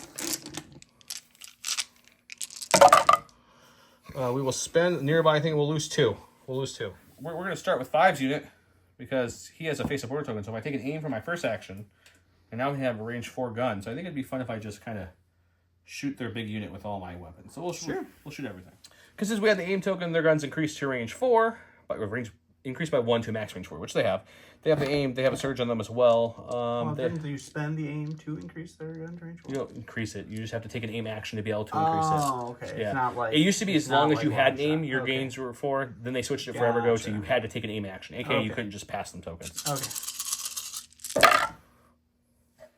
We will spend nearby. I think we'll lose 2. We'll lose 2. We're going to start with 5's unit because he has a face-up order token. So if I take an aim for my first action, and now we have a range 4 gun. So I think it'd be fun if I just kind of shoot their big unit with all my weapons. So we'll shoot everything. Because since we had the aim token, their guns increased to range 4, but range increased by 1 to max range 4, which they have. They have the aim. They have a surge on them as well. Didn't you spend the aim to increase their gun range 4? You don't increase it. You just have to take an aim action to be able to increase it. Oh, okay. Yeah. It's not like it used to be as long as you had an aim, your Okay. gains were 4. Then they switched it forever ago, so you had to take an aim action. AKA you couldn't just pass them tokens. Okay.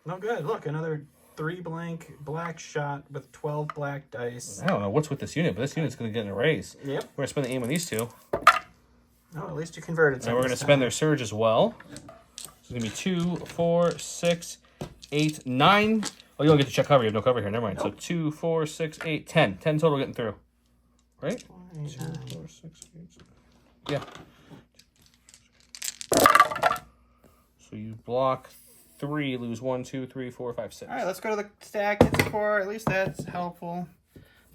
No good. Look, another 3 blank black shot with 12 black dice. I don't know what's with this unit, but this unit's going to get a raise. Yep. We're going to spend the aim on these 2. Oh, at least you converted. And we're going to spend their surge as well. So it's going to be 2, 4, 6, 8, 9. Oh, you don't get to check cover. You have no cover here. Never mind. Nope. So 2, 4, 6, 8, 10. 10 total getting through. Right? 2, 4, 6, 8. Yeah. So you block 3, lose 1, 2, 3, 4, 5, 6. All right, let's go to the stack. Hits 4. At least that's helpful.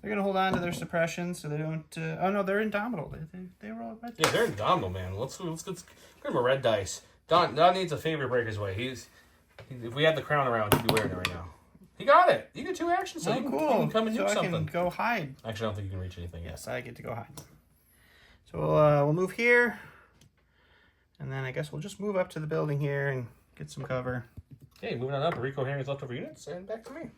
They're going to hold on to their suppression so they don't... oh, no, they're indomitable. They roll red. Yeah, they're indomitable, man. Let's give him a red dice. Don needs a favor break his way. If we had the crown around, he'd be wearing it right now. He got it. You get 2 actions, so you can come and do something. I can go hide. Actually, I don't think you can reach anything yet. Yes, I get to go hide. So we'll move here. And then I guess we'll just move up to the building here and get some cover. Okay, moving on up. Rico Henry's leftover units, and back to me.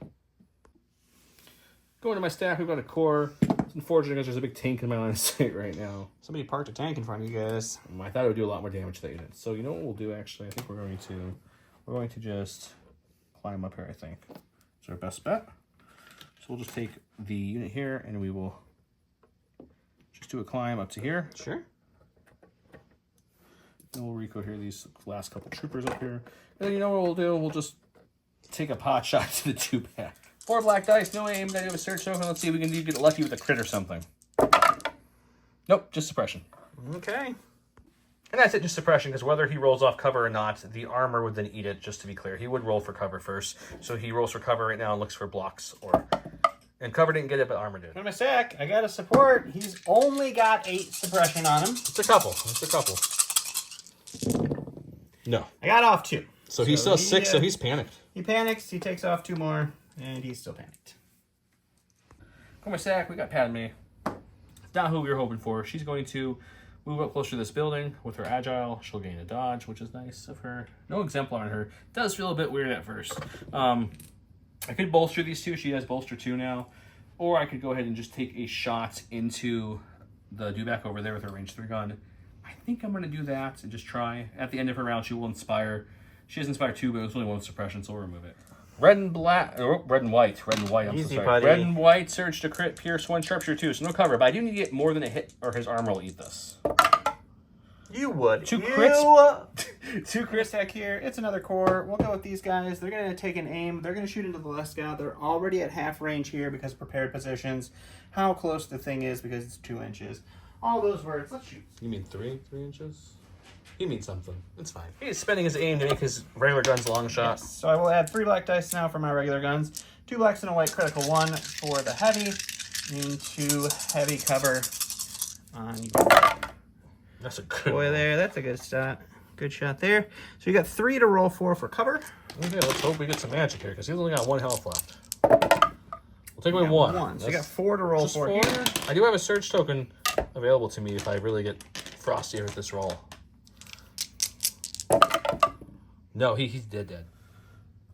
Going to my stack, we've got a core. It's unfortunate because there's a big tank in my line of sight right now. Somebody parked a tank in front of you guys. I thought it would do a lot more damage to that unit. So you know what we'll do, actually? I think we're going to just climb up here, I think. It's our best bet. So we'll just take the unit here, and we will just do a climb up to here. Sure. And we'll recode here these last couple troopers up here. And then you know what we'll do? We'll just take a pot shot to the 2-pack. 4 black dice, no aim. Gotta do a search token. Let's see if we can get lucky with a crit or something. Nope, just suppression. Okay. And that's it, just suppression, because whether he rolls off cover or not, the armor would then eat it, just to be clear. He would roll for cover first. So he rolls for cover right now and looks for blocks. And cover didn't get it, but armor did. Go to my stack. I got a support. He's only got 8 suppression on him. It's a couple. No. I got off 2. So he's still 6, so he's panicked. He panics. He takes off 2 more, and he's still panicked. Go my stack. We got Padme. Not who we were hoping for. She's going to move up closer to this building with her agile. She'll gain a dodge, which is nice of her. No exemplar on her. Does feel a bit weird at first. I could bolster these 2. She has bolster 2 now. Or I could go ahead and just take a shot into the dewback over there with her range 3 gun. I think I'm going to do that and just try. At the end of her round, she will inspire. She has inspire 2, but it's only 1 suppression, so we'll remove it. Red and black, oh, red and white. Red and white, I'm Easy, so sorry. buddy. Red and white, surge to crit, pierce 1, sharpshooter 2. So no cover, but I do need to get more than a hit or his armor will eat this. You would. 2 crits. 2 crits back here. It's another core. We'll go with these guys. They're going to take an aim. They're going to shoot into the left scout. They're already at half range here because prepared positions. How close the thing is because it's 2 inches. All those words. Let's shoot. You mean 3 inches? He means something. It's fine. He's spending his aim to make his regular guns long shot. Yes. So I will add 3 black dice now for my regular guns. 2 blacks and a white critical 1 for the heavy. And 2 heavy cover on you. That's a good Boy, there. That's a good shot. Good shot there. So you got 3 to roll for cover. Okay, let's hope we get some magic here, because he's only got 1 health left. We'll take away 1. So you got 4 to roll for here. I do have a surge token available to me if I really get frosty with this roll. No, he's dead.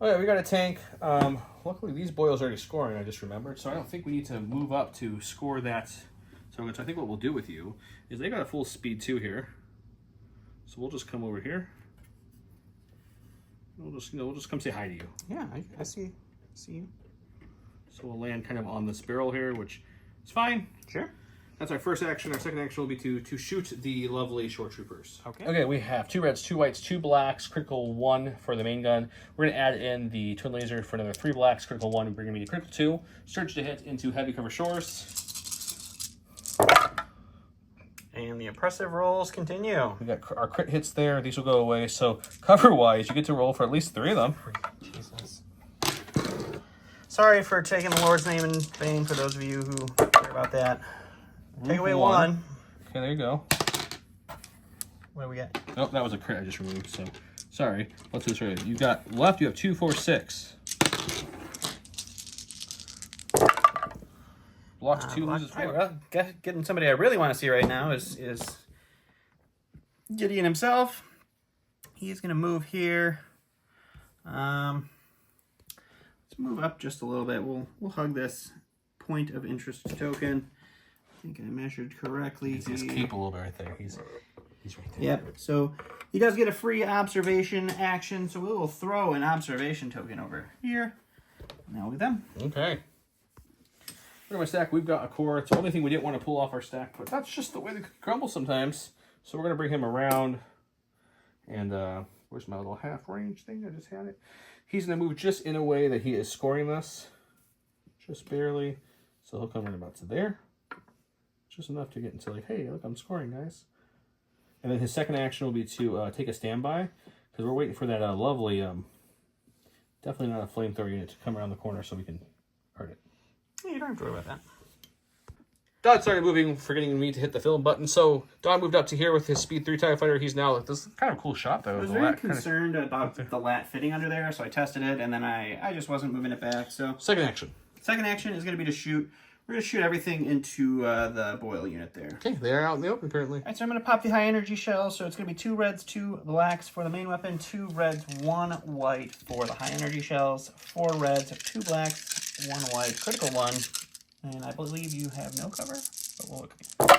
Okay, we got a tank. Luckily, these boils are already scoring, I just remembered, so I don't think we need to move up to score that token. So I think what we'll do with you is they got a full speed 2 here. So we'll just come over here. We'll just come say hi to you. Yeah, I see you. So we'll land kind of on this barrel here, which is fine. Sure. That's our first action. Our second action will be to shoot the lovely short troopers. Okay. Okay, we have 2 reds, 2 whites, 2 blacks, critical 1 for the main gun. We're going to add in the twin laser for another 3 blacks, critical 1. We're going to be critical 2. Surge to hit into heavy cover shores. And the impressive rolls continue. We got our crit hits there. These will go away. So cover-wise, you get to roll for at least 3 of them. Jesus. Sorry for taking the Lord's name in vain for those of you who care about that. Take away 1. Okay, there you go. What do we get? Nope, that was a crit I just removed, so sorry. Let's do this right. You got left, you have 2, 4, 6. Blocks 2, loses 4. Well, getting somebody I really want to see right now is Gideon himself. He's going to move here. Let's move up just a little bit. We'll hug this point of interest token. I think I measured correctly. He's keep a little bit right there. He's right there. Yep. So he does get a free observation action. So we will throw an observation token over here. Now with them. Okay. Look at my stack. We've got a core. It's the only thing we didn't want to pull off our stack, but that's just the way they crumble sometimes. So we're gonna bring him around. And where's my little half range thing? I just had it. He's gonna move just in a way that he is scoring this, just barely. So he'll come right about to there. Just enough to get into like, hey, look, I'm scoring, guys. And then his second action will be to take a standby, because we're waiting for that lovely, definitely not a flamethrower unit to come around the corner so we can hurt it. Yeah, you don't have to worry about that. Don started moving, forgetting me to hit the film button. So Don moved up to here with his speed 3 TIE fighter. He's now, this is kind of a cool shot though. I was very concerned about the lat fitting under there, so I tested it, and then I just wasn't moving it back. So Second action. second action is going to be to shoot. We're going to shoot everything into the boil unit there. Okay, they're out in the open currently. All right, so I'm going to pop the high energy shell. So it's going to be 2 reds, 2 blacks for the main weapon, 2 reds, 1 white for the high energy shells, 4 reds, 2 blacks, 1 white, critical 1. And I believe you have no cover, but we'll look again.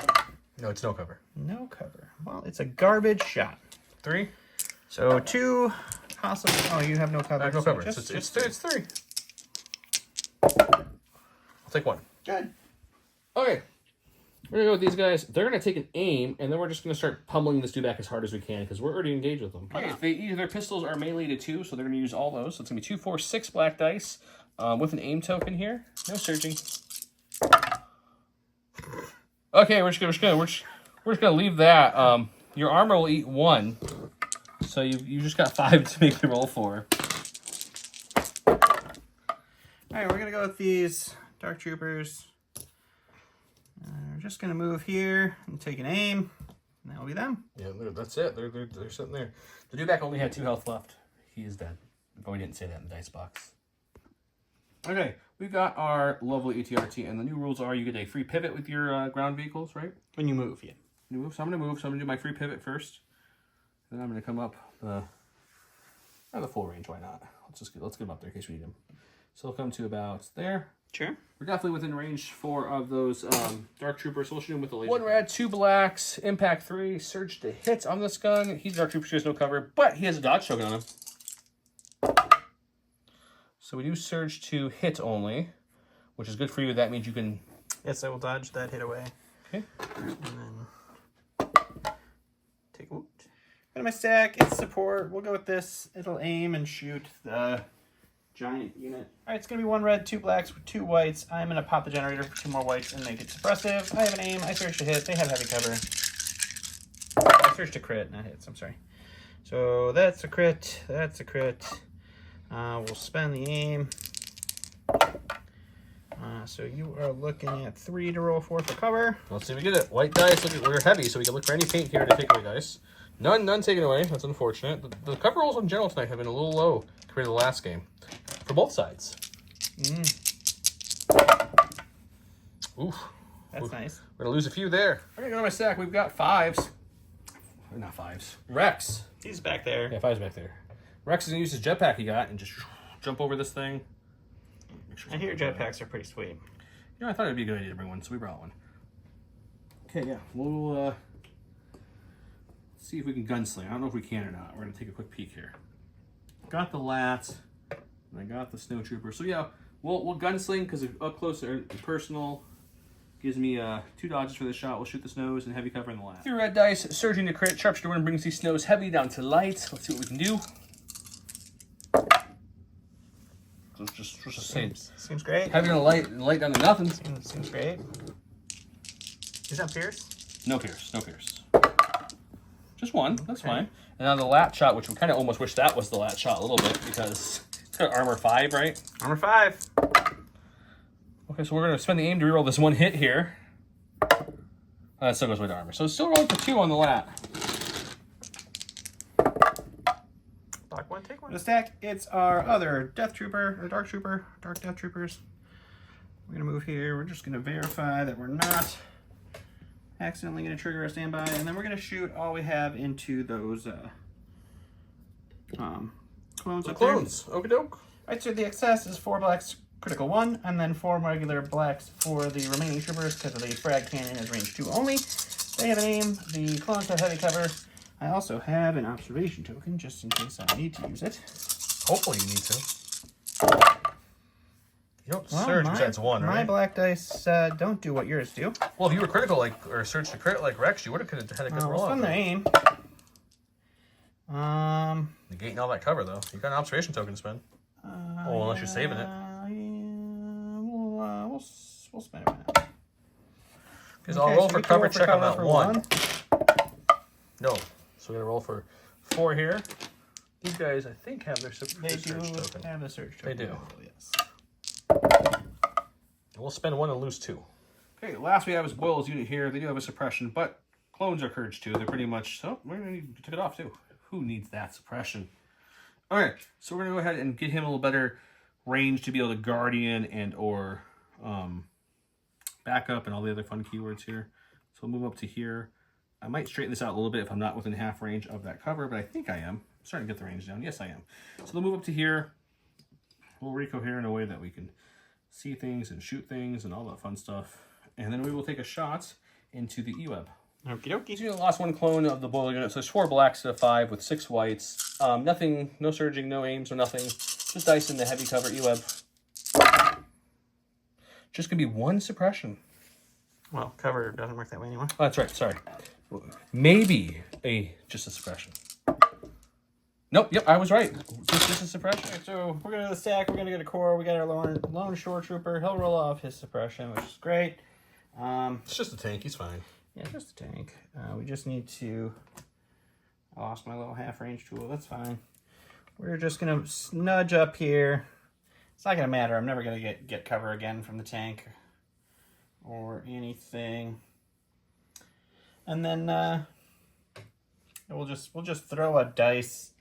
No, it's no cover. No cover. Well, it's a garbage shot. 3. So 2 possible. Oh, you have no cover. No so cover. just- It's 3. I'll take 1. Good. Okay. We're going to go with these guys. They're going to take an aim, and then we're just going to start pummeling this dude back as hard as we can, because we're already engaged with them. Okay, their pistols are melee to 2, so they're going to use all those. So it's going to be 2, 4, 6 black dice with an aim token here. No surging. Okay, we're just gonna leave that. Your armor will eat 1, so you just got 5 to make the roll for. All right, we're gonna go with these dark troopers. We're just gonna move here and take an aim, and that will be them. Yeah, that's it. They're sitting there. The dude back only had 2 health left. He is dead. But we didn't say that in the dice box. Okay, we've got our lovely ATRT, and the new rules are you get a free pivot with your ground vehicles, right? When you move, yeah. You move, so I'm gonna move. So I'm gonna do my free pivot first. Then I'm gonna come up the full range. Why not? Let's get him up there in case we need him. So he'll come to about there. Sure. We're definitely within range 4 of those dark troopers. So we'll shoot him with the laser. 1 red, 2 blacks, impact 3, surge to hit on this gun. He's dark trooper, he has no cover, but he has a dodge token on him. So we do surge to hit only, which is good for you. That means you can... Yes, I will dodge that hit away. Okay. And then take a woot. Go to my stack. It's support. We'll go with this. It'll aim and shoot the giant unit. All right, it's going to be 1 red, 2 blacks, 2 whites. I'm going to pop the generator for 2 more whites and make it suppressive. I have an aim. I search to hit. They have heavy cover. I search to crit, not hits. I'm sorry. So that's a crit. That's a crit. We'll spend the aim. So you are looking at 3 to roll 4 for cover. Let's see if we get it. White dice. Look, we're heavy, so we can look for any paint here to take away dice. None taken away. That's unfortunate. The cover rolls in general tonight have been a little low compared to the last game for both sides. Oof. That's nice. We're gonna lose a few there. We're gonna go to my stack. We've got 5s. Or not 5s. Rex. He's back there. Yeah, 5's back there. Rex is gonna use his jetpack he got and just jump over this thing. I hear jetpacks are pretty sweet. You know, I thought it'd be a good idea to bring one, so we brought one. Okay, yeah, we'll see if we can gunsling. I don't know if we can or not. We're gonna take a quick peek here. Got the lats, and I got the snowtrooper. So yeah, we'll gunsling because up close and personal gives me 2 dodges for the shot. We'll shoot the snows and heavy cover in the lat. 3 red dice, surging to crit. Sharpshooter one brings these snows heavy down to light. Let's see what we can do. Just Seems great. heavy down to light down to nothing. Seems great. Is that Pierce? No Pierce, no Pierce. Just 1, that's fine. And now the lat shot, which we kind of almost wish that was the lat shot a little bit because it's got armor 5, right? Armor 5. Okay, so we're going to spend the aim to reroll this 1 hit here. That still goes with armor. So it's still rolling for 2 on the lat. Block 1, take 1. The stack, it's our other Death Trooper, or Dark Trooper, Dark Death Troopers. We're going to move here. We're just going to verify that we're not accidentally going to trigger a standby, and then we're going to shoot all we have into those clones. The clones, okie doke. Right, so the excess is 4 blacks, critical 1, and then 4 regular blacks for the remaining troopers because of the frag cannon is range 2 only. They have an aim. The clones have heavy cover. I also have an observation token just in case I need to use it. Hopefully you need to. You don't surge besides 1, right? My black dice don't do what yours do. Well, if you were critical or surge to crit like Rex, you would have had a good roll. We'll spend the aim. Negating all that cover, though. You got an observation token to spend. Oh, unless you're saving it. Yeah, we'll spend it right now. Because I'll roll for cover, check on that 1. No. So we're going to roll for 4 here. These guys, I think, have their surge token. They do have a surge token. They do. Yes. We'll spend 1 and lose 2. Okay, last we have is Boyle's unit here. They do have a suppression, but clones are courage too. They're pretty much... So, we're going to need to take it off too. Who needs that suppression? Alright, so we're going to go ahead and get him a little better range to be able to guardian and or backup and all the other fun keywords here. So we'll move up to here. I might straighten this out a little bit if I'm not within half range of that cover, but I think I am. I'm starting to get the range down. Yes, I am. So they'll move up to here. We'll recohere in a way that we can see things and shoot things and all that fun stuff. And then we will take a shot into the E-Web. Okie dokie. So you lost 1 clone of the Boiler unit, so there's 4 blacks to 5 with 6 whites. Nothing, no surging, no aims or nothing. Just dice in the heavy cover E-Web. Just gonna be 1 suppression. Well, cover doesn't work that way anymore. Oh, that's right, sorry. Maybe just a suppression. Nope, yep, I was right. Just a suppression. Right, so we're going to the stack, we're going to get a core, we got our lone shore trooper. He'll roll off his suppression, which is great. It's just a tank, he's fine. Yeah, just a tank. We just need to... I lost my little half-range tool, that's fine. We're just going to nudge up here. It's not going to matter, I'm never going to get cover again from the tank or anything. And then we'll just throw a dice.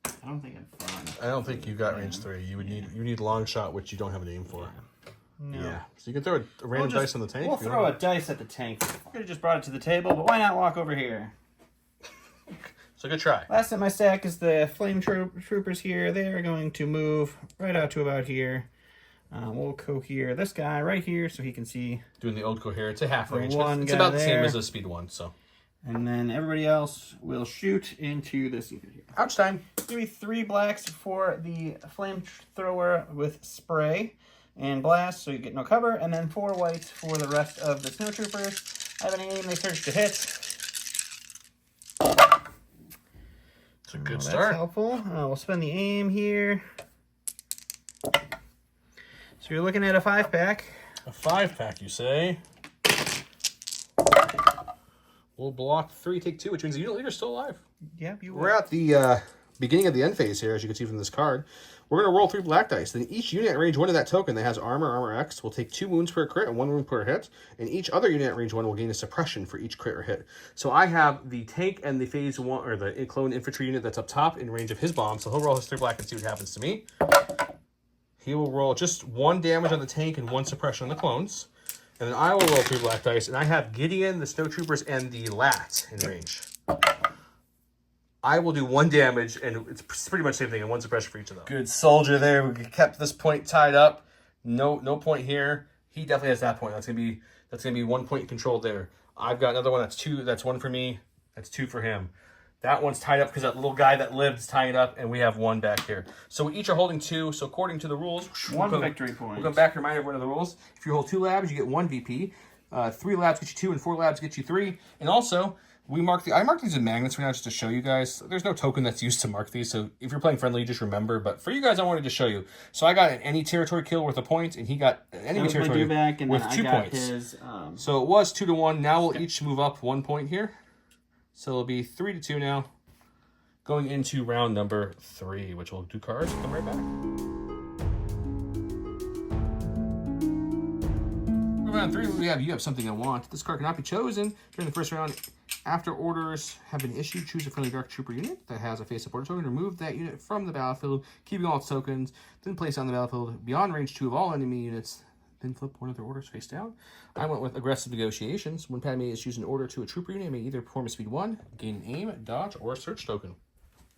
I don't think I'm fun. I don't think you got range 3. You need long shot, which you don't have a name for. No. Yeah. So you can throw a random dice on the tank. We'll throw a dice at the tank. I could have just brought it to the table, but why not walk over here? So good try. Last in my stack is the flame troopers here. They are going to move right out to about here. We'll cohere this guy right here so he can see. Doing the old cohere. It's a half range. It's about the same as a speed 1, so. And then everybody else will shoot into this unit here. Ouch time. going to be 3 blacks for the flamethrower with spray and blast, so you get no cover, and then 4 whites for the rest of the snowtroopers. I have an aim, they search to hit. It's a good That's start. helpful. We'll spend the aim here. So you're looking at a 5-pack. A 5-pack, you say? We'll block 3, take 2, which means the unit leader's still alive. Yep, you We're at the beginning of the end phase here, as you can see from this card. We're going to roll 3 black dice. Then each unit at range 1 of that token that has armor X will take 2 wounds per crit and 1 wound per hit. And each other unit at range 1 will gain a suppression for each crit or hit. So I have the tank and the phase 1, or the clone infantry unit that's up top in range of his bomb. So he'll roll his 3 black and see what happens to me. He will roll just 1 damage on the tank and 1 suppression on the clones. And then I will roll 3 black dice, and I have Gideon, the snowtroopers, and the lat in range. I will do 1 damage, and it's pretty much the same thing, and 1 suppression for each of them. Good soldier there. We kept this point tied up. No point here. He definitely has that point. That's gonna be 1 point controlled there. I've got another one that's 2. That's 1 for me. That's 2 for him. That one's tied up because that little guy that lived is tying it up, and we have 1 back here. So we each are holding 2. So according to the rules, 1 victory point. We'll come back and remind everyone of the rules. If you hold 2 labs, you get 1 VP. 3 labs get you 2, and 4 labs get you 3. And also, I mark these in magnets right now just to show you guys. There's no token that's used to mark these, so if you're playing friendly, just remember. But for you guys, I wanted to show you. So I got an any territory kill worth a point, and he got an enemy territory worth 2 points. His, So it was 2 to 1. Now we'll each move up 1 point here. So it'll be 3 to 2 now. Going into round number 3, which we'll do cards. Come right back. Round 3, we have you have something I want. This card cannot be chosen during the first round. After orders have been issued, choose a friendly Dark Trooper unit that has a face-up order token. Remove that unit from the battlefield, keeping all its tokens. Then place it on the battlefield beyond range 2 of all enemy units. Then flip one of their orders face down. I went with Aggressive Negotiations. When Padme is choosing an order to a trooper unit, it may either perform a speed 1, gain an aim, dodge, or a search token.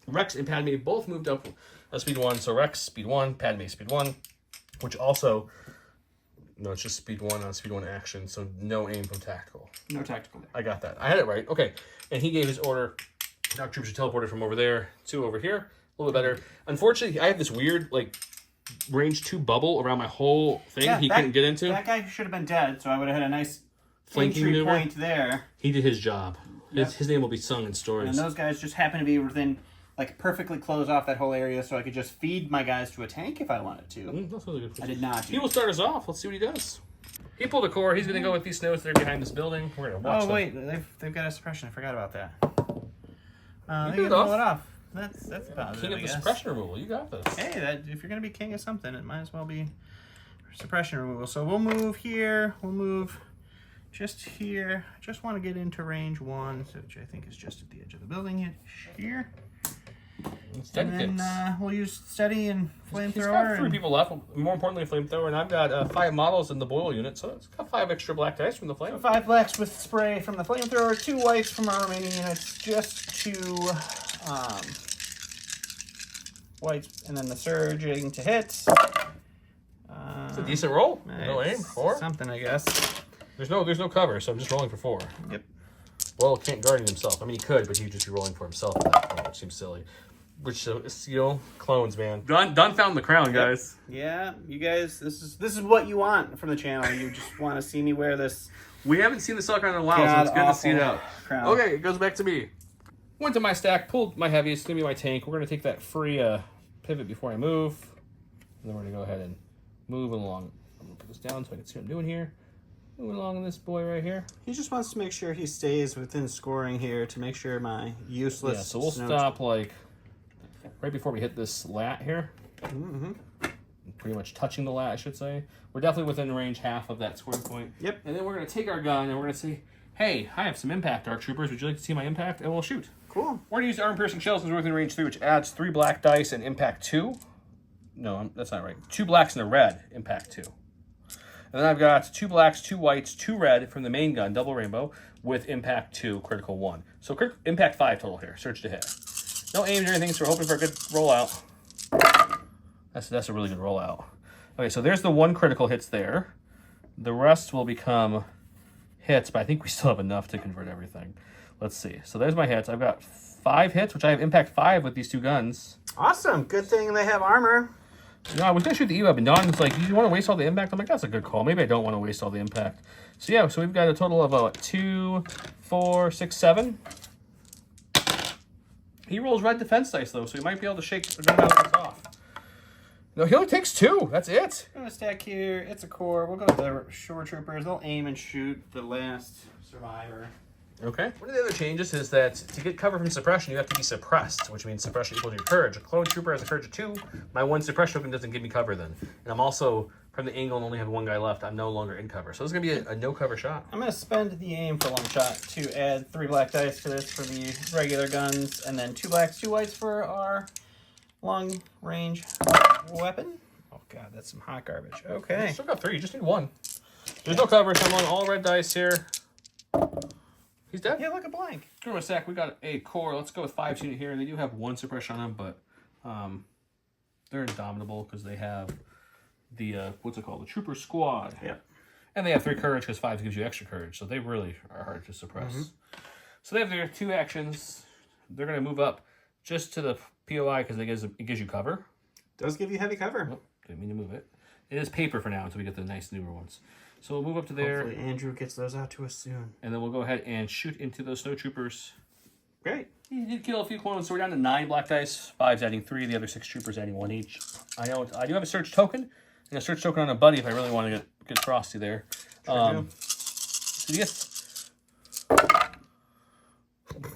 Rex and Padme both moved up a speed 1. So Rex, speed 1, Padme, speed 1. Which also... No, it's just speed 1 on speed 1 action, so no aim from tactical. No tactical. I got that. I had it right. Okay. And he gave his order. Dark Troopers are teleported from over there to over here. A little bit better. Unfortunately, I have this weird, like, range 2 bubble around my whole thing he couldn't get into. That guy should have been dead, so I would have had a nice flanking entry maneuver point there. He did his job. Yep. His name will be sung in stories. And those guys just happen to be within, like, perfectly close off that whole area, so I could just feed my guys to a tank if I wanted to. That's really good. I did not. He will start us off. Let's see what he does. He pulled a core. He's going to go with these snows that are behind this building. We're going to watch them. Wait, they've got a suppression. I forgot about that. You They do can it pull off. it off. That's a positive, King of I the guess. suppression removal. You got this. Hey, if you're going to be king of something, it might as well be suppression removal. So we'll move here. We'll move just here. Just want to get into range 1, which I think is just at the edge of the building here. And then we'll use steady and flamethrower. He's got 3 people left. More importantly, flamethrower, and I've got 5 models in the boil unit, so it's got 5 extra black dice from the flame. So 5 blacks with spray from the flamethrower, 2 whites from our remaining units, just 2 whites, and then the surging to hit. It's a decent roll. No aim. 4. Something, I guess. There's no cover, so I'm just rolling for 4. Yep. Well, can't guardian himself. I mean, he could, but he'd just be rolling for himself at that point, which seems silly. Which, clones, man. Done found the crown, guys. Yeah, you guys, this is what you want from the channel. You just want to see me wear this. We haven't seen the Cell Crown in a while, so it's good to see it out. Crown. Okay, it goes back to me. Went to my stack, pulled my heaviest, gonna be my tank. We're gonna take that free pivot before I move. And then we're gonna go ahead and move along. I'm gonna put this down so I can see what I'm doing here. Moving along this boy right here. He just wants to make sure he stays within scoring here to make sure my useless. Yeah, so we'll stop like right before we hit this lat here. Mm-hmm. Pretty much touching the lat, I should say. We're definitely within range half of that scoring point. Yep. And then we're gonna take our gun and we're gonna say, hey, I have some impact, Dark Troopers. Would you like to see my impact? And we'll shoot. Cool. We're going to use arm-piercing shells since we're within range 3, which adds 3 black dice and impact 2. No, that's not right. 2 blacks and a red, impact 2. And then I've got 2 blacks, 2 whites, 2 red from the main gun, double rainbow, with impact 2, critical 1. So impact 5 total here, surge to hit. No aims or anything, so we're hoping for a good rollout. That's a really good rollout. Okay, so there's the 1 critical hits there. The rest will become hits, but I think we still have enough to convert everything. Let's see. So there's my hits. I've got 5 hits, which I have impact 5 with these 2 guns. Awesome. Good thing they have armor. No, I was gonna shoot the E-Web, and Don's like, "You want to waste all the impact?" I'm like, "That's a good call. Maybe I don't want to waste all the impact." So yeah, so we've got a total of what, 2, 4, 6, 7. He rolls red defense dice though, so he might be able to shake the gun off. No, he only takes 2. That's it. I'm gonna stack here. It's a core. We'll go with the shore troopers. They'll aim and shoot the last survivor. Okay. One of the other changes is that to get cover from suppression, you have to be suppressed, which means suppression equals your courage. A clone trooper has a courage of 2. My 1 suppression token doesn't give me cover then. And I'm also, from the angle and only have 1 guy left, I'm no longer in cover. So this is going to be a no-cover shot. I'm going to spend the aim for long shot to add 3 black dice to this for the regular guns, and then 2 blacks, 2 whites for our long-range weapon. Oh, God, that's some hot garbage. Okay. You still got 3. You just need 1. There's no cover, so I'm on all red dice here. He's dead. Yeah, look, a blank. Screw a sec. We got a core. Let's go with 5 unit here. They do have 1 suppression on them, but they're indomitable because they have the what's it called? The trooper squad. Yeah. And they have 3 courage because 5 gives you extra courage, so they really are hard to suppress. So they have their 2 actions. They're going to move up just to the POI because it gives you cover. Does give you heavy cover. Oh, didn't mean to move it. It is paper for now until we get the nice newer ones. So we'll move up to there. Hopefully Andrew gets those out to us soon. And then we'll go ahead and shoot into those snow troopers. Great. He did kill a few clones, so we're down to 9 black dice. 5's adding 3, the other 6 troopers adding 1 each. I do have a search token, and a search token on a buddy if I really want to get frosty there. So yes.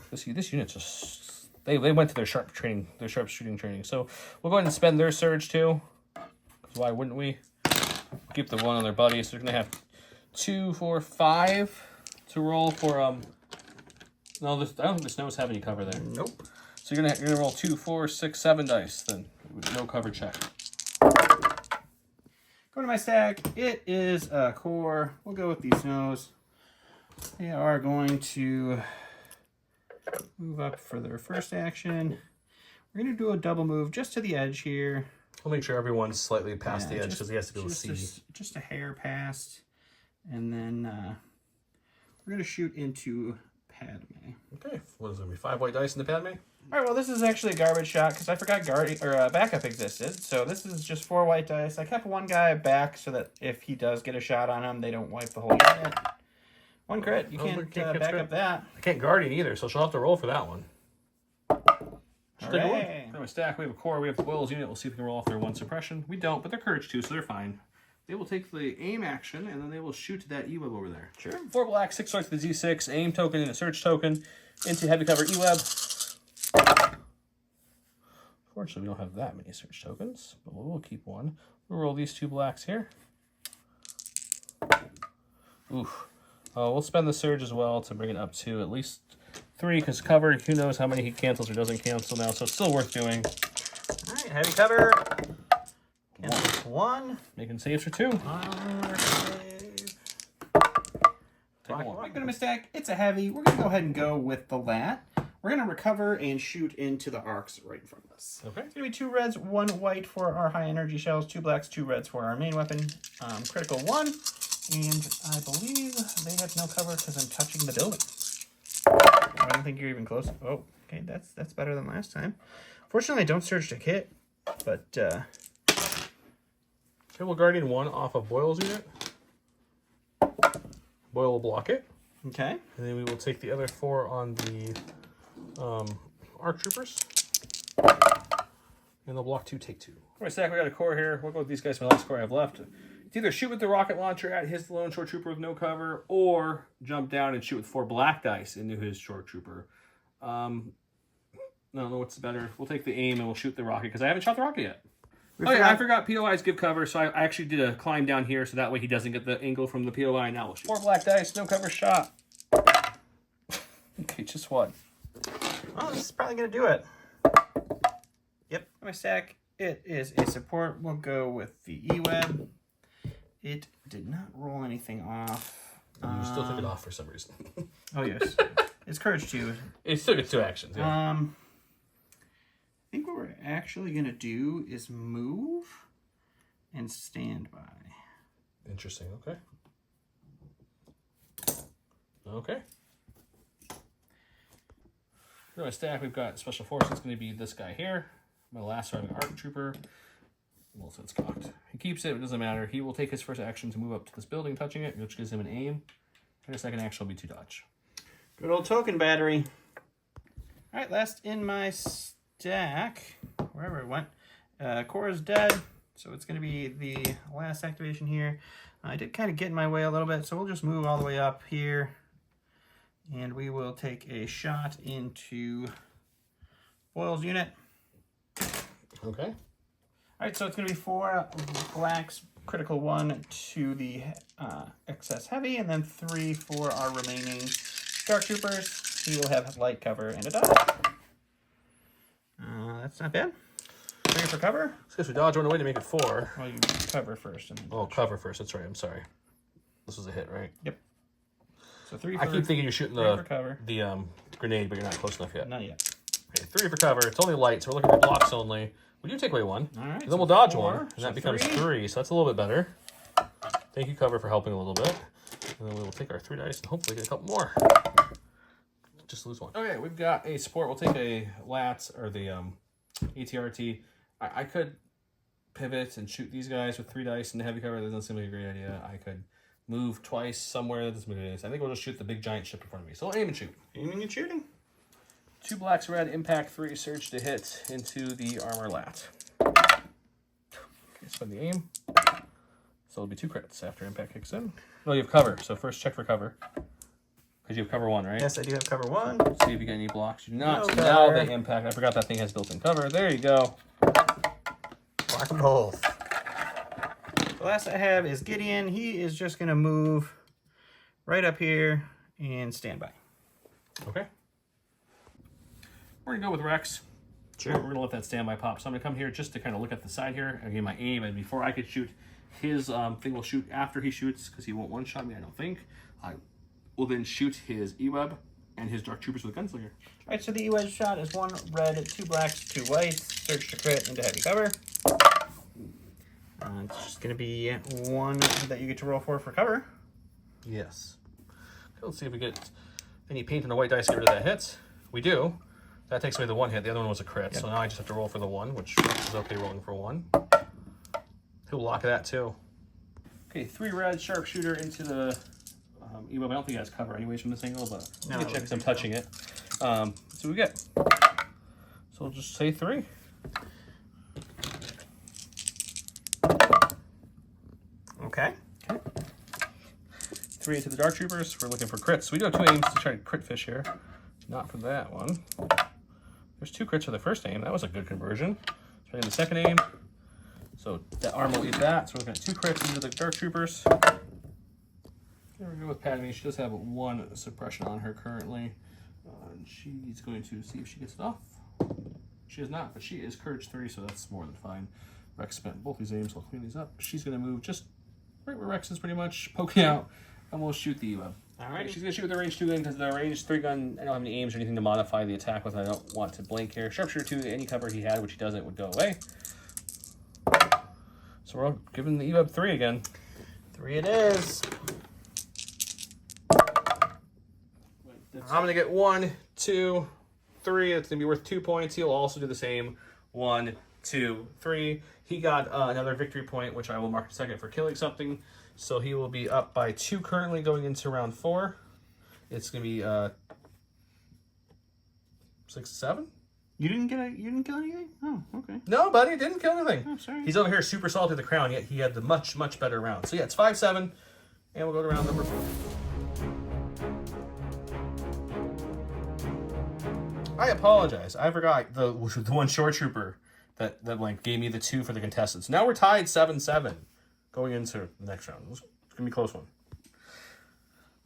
This unit's just they went to their sharp shooting training. So we'll go ahead and spend their surge too. Because why wouldn't we? Keep the 1 on their buddy, so they're gonna have 2, 4, 5 to roll for No, I don't think the snows have any cover there. Nope. So you're gonna roll 2, 4, 6, 7 dice then. No cover check. Go to my stack. It is a core. We'll go with these snows. They are going to move up for their first action. We're gonna do a double move just to the edge here. We'll make sure everyone's slightly past the edge because he has to be able to see. Just a hair past, and then we're gonna shoot into Padme. Okay, what is it gonna be? 5 white dice in the Padme? All right, well, this is actually a garbage shot because I forgot backup existed. So this is just 4 white dice. I kept 1 guy back so that if he does get a shot on him, they don't wipe the whole unit. 1 crit. You can't back up that. I can't Guardian either, so she'll have to roll for that one. Hooray. From a stack, we have a core, we have the Boyle's unit. We'll see if we can roll off their 1 suppression. We don't, but they're courage 2, so they're fine. They will take the aim action, and then they will shoot that E-Web over there. Sure. 4 black, 6 whites with the Z6, aim token and a search token into heavy cover E-Web. Fortunately, we don't have that many search tokens, but we'll keep 1. We'll roll these 2 blacks here. Oof. We'll spend the surge as well to bring it up to at least 3, because cover, who knows how many he cancels or doesn't cancel now, so it's still worth doing. All right, heavy cover. Cancels 1. Making saves for 2. Make no mistake, it's a heavy. We're going to go ahead and go with the lat. We're going to recover and shoot into the arcs right in front of us. Okay. It's going to be 2 reds, 1 white for our high energy shells, 2 blacks, 2 reds for our main weapon. Critical 1. And I believe they have no cover because I'm touching the building. I don't think you're even close. Oh, okay, that's better than last time. Fortunately, I don't surge to hit, but Okay, we'll Guardian 1 off of Boyle's unit. Boyle will block it. okay. And then we will take the other 4 on the ARC troopers. And they'll block 2, take 2. All right, stack, we got a core here. We'll go with these guys for the last core I have left. It's either shoot with the rocket launcher at his lone short trooper with no cover, or jump down and shoot with 4 black dice into his short trooper. I don't know what's better. We'll take the aim and we'll shoot the rocket, because I haven't shot the rocket yet. I forgot POIs give cover, so I actually did a climb down here, so that way he doesn't get the angle from the POI. Now we'll shoot. 4 black dice, no cover shot. Okay, just 1. Well, this is probably going to do it. Yep. My stack, it is a support. We'll go with the E-Web. It did not roll anything off. You still took it off for some reason. Oh, yes. It's courage 2. It still gets 2 actions, yeah. I think what we're actually going to do is move and stand by. Interesting, okay. Okay. For my stack, we've got Special Forces. It's going to be this guy here. My last surviving ARC trooper. Well, so it's cocked. He keeps it, it doesn't matter. He will take his first action to move up to this building, touching it, which gives him an aim. And his second action will be to dodge. Good old token battery. All right, last in my stack, wherever it went, Cora's dead, so it's going to be the last activation here. I did kind of get in my way a little bit, so we'll just move all the way up here, and we will take a shot into Foil's unit. Okay. All right, so it's going to be 4 blacks, critical 1 to the excess heavy, and then 3 for our remaining Dark Troopers. He will have light cover and a dodge. That's not bad. 3 for cover. So we dodge one away to make it 4. Well, you cover first. And then Oh, cover first. That's right. I'm sorry. This was a hit, right? Yep. So 3 for I keep thinking you're shooting 3 for cover. the grenade, but you're not close enough yet. Not yet. Okay, 3 for cover. It's only light, so we're looking for blocks only. We do take away 1. All right. Then so we'll dodge 4, 1, and so that becomes 3. 3. So that's a little bit better. Thank you, cover, for helping a little bit. And then we will take our 3 dice and hopefully get a couple more. Just lose 1. Okay, we've got a support. We'll take a LAT or the ATRT. I could pivot and shoot these guys with 3 dice and heavy cover. That doesn't seem like a great idea. I could move twice somewhere. That doesn't make any sense. I think we'll just shoot the big giant ship in front of me. So I'll aim and shoot. Aiming and shooting. 2 blacks, red, impact, 3, surge to hit into the armor LAT. Okay, spend the aim. So it'll be 2 crits after impact kicks in. No, you have cover. So first check for cover. Because you have cover 1, right? Yes, I do have cover 1. See if you get any blocks. You do not. No So now cover. the impact. I forgot that thing has built-in cover. There you go. Block them both. The last I have is Gideon. He is just going to move right up here and stand by. Okay. We're going to go with Rex. Sure. We're going to let that standby pop. So I'm going to come here just to kind of look at the side here. Again, my aim, and before I could shoot, his thing will shoot after he shoots, because he won't one-shot me, I don't think. I will then shoot his E-Web and his Dark Troopers with Gunslinger. All right, so the E-Wedge shot is 1 red, 2 blacks, 2 whites. Search to crit into heavy cover. It's just going to be 1 that you get to roll for cover. Yes. Okay, let's see if we get any paint on the white dice to get rid of that hit. We do. That takes away the 1 hit. The other one was a crit, Yep. so now I just have to roll for the 1, which is okay rolling for 1. He'll lock that too. Okay, 3 red, sharpshooter into the E-Web. I don't think it has cover anyways from this angle, but No, let me check because I'm touching it. So we get. So we'll just say 3. Okay. 3 into the Dark Troopers. We're looking for crits. We do have 2 aims to try to crit fish here. Not for that one. There's 2 crits for the first aim. That was a good conversion. Try the second aim. So that arm will eat that. So we're looking at 2 crits into the Dark Troopers. There we go with Padme. She does have 1 suppression on her currently. And she's going to see if she gets it off. She is not, but she is Courage 3, so that's more than fine. Rex spent both these aims. We'll clean these up. She's going to move just right where Rex is, pretty much, poking out, and we'll shoot the E-Web. All right. She's going to shoot with the range 2 gun because the range 3 gun, I don't have any aims or anything to modify the attack with. I don't want to blink here. Sharpshooter 2, any cover he had, which he doesn't, would go away. So we're all giving the E-Web 3 again. 3 it is. I'm going to get 1, 2, 3. It's going to be worth 2 points. He'll also do the same. 1, 2, 3. He got another victory point, which I will mark in a second for killing something. So he will be up by 2 currently going into round 4. It's going to be 6, 7. You didn't kill anything? Oh, okay. No, buddy, didn't kill anything. Oh, sorry. He's over here super salty to the crown, yet he had the much, much better round. So yeah, it's 5, 7, and we'll go to round number 4. I apologize. I forgot the one short trooper that like gave me the 2 for the contestants. Now we're tied 7-7 going into the next round. It's gonna be a close one.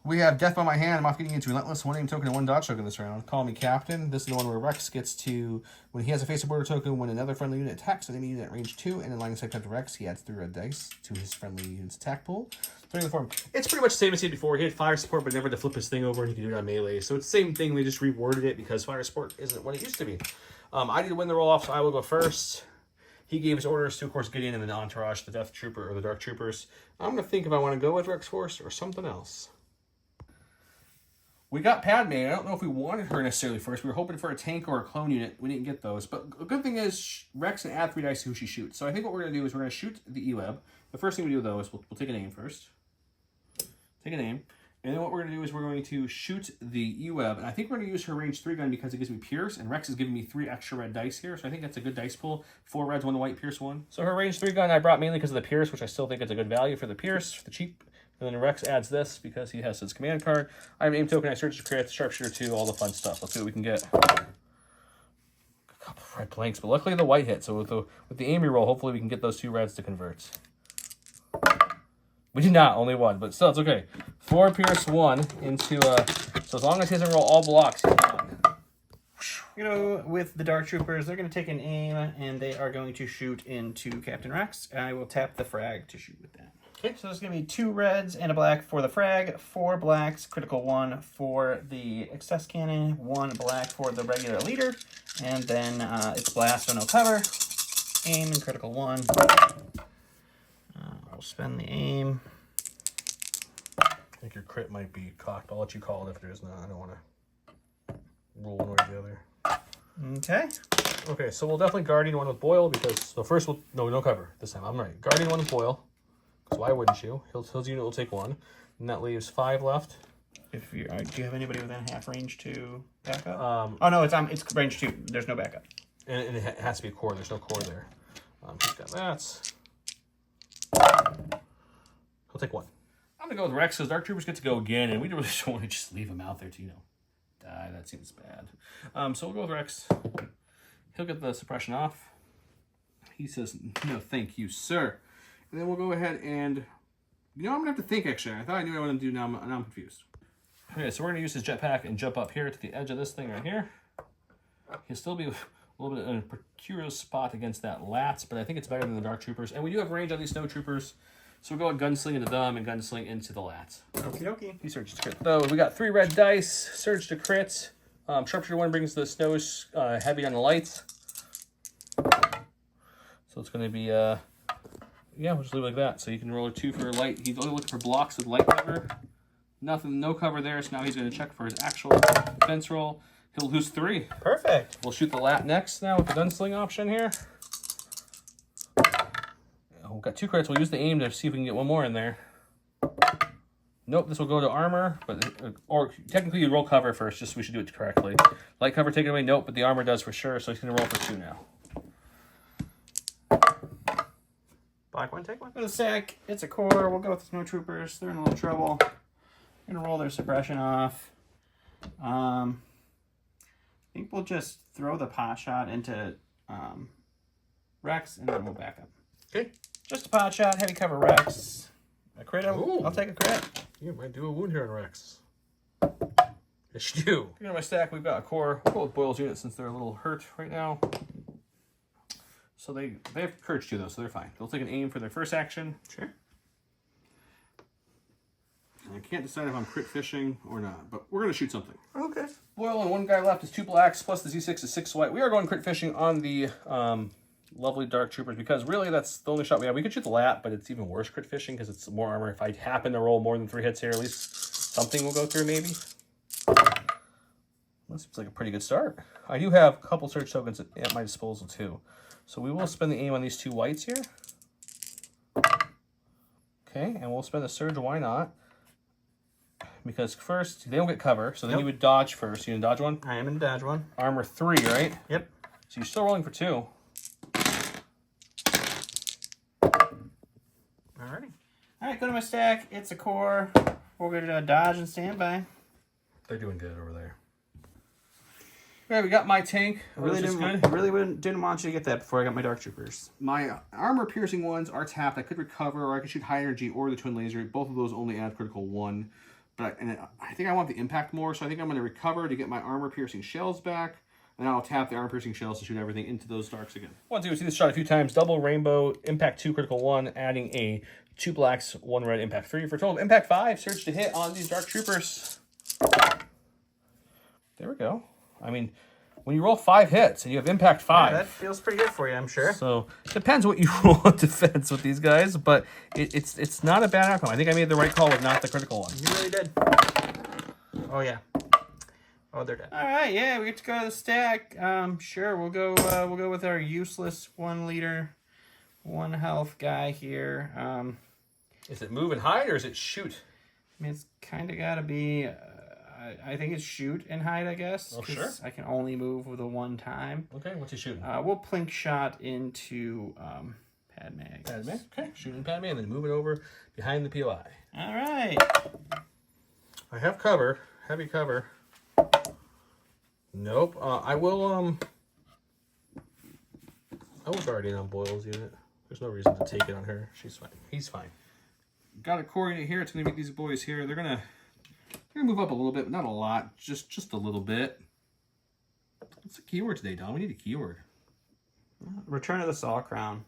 We have Death by My Hand. I'm off getting into Relentless, 1 aim token and 1 dodge token this round. Call me Captain. This is the one where Rex gets to, when he has a face of border token, when another friendly unit attacks an enemy unit at range 2 and in line of sight to Rex, he adds 3 red dice to his friendly unit's attack pool. During the form, it's pretty much the same as he had before. He had fire support, but never to flip his thing over, and he could do it on melee. So it's the same thing. They just reworded it because fire support isn't what it used to be. I need to win the roll off, so I will go first. He gave his orders to, of course, Gideon and the Entourage, the Death Trooper or the Dark Troopers. I'm going to think if I want to go with Rex Force or something else. We got Padme. I don't know if we wanted her necessarily first. We were hoping for a tank or a clone unit. We didn't get those. But a good thing is Rex can add 3 dice to who she shoots. So I think what we're going to do is we're going to shoot the E-Web. The first thing we do, though, is we'll take a name first. Take a name. And then what we're going to do is we're going to shoot the E-Web. And I think we're going to use her range 3 gun because it gives me Pierce. And Rex is giving me 3 extra red dice here. So I think that's a good dice pool. 4 reds, 1 white, Pierce 1. So her range 3 gun I brought mainly because of the Pierce, which I still think is a good value for the Pierce, for the cheap. And then Rex adds this because he has his command card. I have an aim token, I search to create the sharpshooter 2, all the fun stuff. Let's see what we can get. A couple of red blanks, but luckily the white hit. So with the aim reroll, hopefully we can get those 2 reds to convert. We did not, only 1, but still it's okay. 4 Pierce 1 into so as long as he doesn't roll all blocks, he's fine. You know, with the Dark Troopers, they're going to take an aim and they are going to shoot into Captain Rex. I will tap the frag to shoot with that. Okay, so there's going to be 2 reds and a black for the frag, 4 blacks, critical 1 for the excess cannon, 1 black for the regular leader, and then it's blast, so no cover, aim and critical 1. I'll spend the aim. I think your crit might be cocked. I'll let you call it if there's not. I don't want to roll one way or the other. Okay. Okay, so we'll definitely Guardian 1 with Boyle because, so first we'll, no cover this time. I'm right. Guardian 1 with Boyle. So why wouldn't you? His unit will take 1. And that leaves 5 left. If you do you have anybody within half range to back up? Oh no, it's range 2. There's no backup. And it has to be a core. There's no core there. He's got that. He'll take 1. I'm going to go with Rex because Dark Troopers get to go again, and we really don't want to just leave him out there to, die. That seems bad. So we'll go with Rex. He'll get the suppression off. He says, no, thank you, sir. And then we'll go ahead and, I'm going to have to think, actually. I thought I knew what I wanted to do, now I'm confused. Okay, so we're going to use his jetpack and jump up here to the edge of this thing right here. He'll still be a little bit in a precarious spot against that Lats, but I think it's better than the Dark Troopers. And we do have range on these Snow Troopers, so we'll go with Gunsling into them and Gunsling into the Lats. Okie dokie. He surges to crit, though. We got 3 red dice, surge to crit. Sharpshooter 1 brings the Snows heavy on the lights. So it's going to be... yeah, we'll just leave it like that. So you can roll a 2 for light. He's only looking for blocks with light cover. Nothing, no cover there. So now he's going to check for his actual defense roll. He'll lose 3. Perfect. We'll shoot the lat next now with the gunsling option here. We've got 2 crits. We'll use the aim to see if we can get 1 more in there. Nope, this will go to armor, but or technically you roll cover first, just so we should do it correctly. Light cover taken away, nope, but the armor does for sure, so he's going to roll for 2 now. Black 1, take 1. Go to the sack. It's a core. We'll go with the Snow Troopers. They're in a little trouble. We're going to roll their suppression off. I think we'll just throw the pot shot into Rex, and then we'll back up. Okay. Just a pot shot, heavy cover Rex. A crit, I'll take a crit. You might do a wound here on Rex. Yes, you do. Here in my stack, we've got a core. We'll go with Boyle's unit since they're a little hurt right now. So they have courage too, though, so they're fine. They'll take an aim for their first action. Sure. And I can't decide if I'm crit fishing or not, but we're going to shoot something. Okay. Boyle and 1 guy left is 2 blacks, plus the Z6 is 6 white. We are going crit fishing on the lovely Dark Troopers because really that's the only shot we have. We could shoot the lat, but it's even worse crit fishing because it's more armor. If I happen to roll more than 3 hits here, at least something will go through maybe. That seems like a pretty good start. I do have a couple search tokens at my disposal too. So we will spend the aim on these 2 whites here. Okay, and we'll spend the surge, why not? Because first, they don't get cover, so then you would dodge first. You gonna dodge 1? I am in dodge 1. Armor 3, right? Yep. So you're still rolling for 2. Alrighty. Alright, go to my stack. It's a core. We're going to dodge and standby. They're doing good over there. Okay, we got my tank. Really didn't want you to get that before I got my Dark Troopers. My armor-piercing ones are tapped. I could recover, or I could shoot high energy or the twin laser. Both of those only add critical 1. But I think I want the impact more, so I think I'm going to recover to get my armor-piercing shells back. And I'll tap the armor-piercing shells to shoot everything into those darks again. Once you see this shot a few times, double rainbow, impact 2, critical 1, adding a 2 blacks, 1 red, impact 3 for a total of impact 5. Surge to hit on these Dark Troopers. There we go. I mean, when you roll 5 hits and you have impact 5. Yeah, that feels pretty good for you, I'm sure. So, it depends what you roll on defense with these guys, but it's not a bad outcome. I think I made the right call with not the critical one. You really did. Oh, yeah. Oh, they're dead. All right, yeah, we get to go to the stack. Sure, we'll go with our useless 1 liter, 1 health guy here. Is it move and hide or is it shoot? I mean, it's kind of got to be. I think it's shoot and hide, I guess. Oh, sure. I can only move with a 1 time. Okay, what's he shooting? We'll plink shot into Padme. I guess. Padme. Okay, shooting Padme and then move it over behind the POI. All right. I have cover, heavy cover. Nope. I will Guardian on Boyle's unit. There's no reason to take it on her. She's fine. He's fine. Got a coordinate here. It's gonna make these boys here. They're gonna move up a little bit, but not a lot. Just a little bit. What's the keyword today, Don? We need a keyword. Return of the Salt Crown.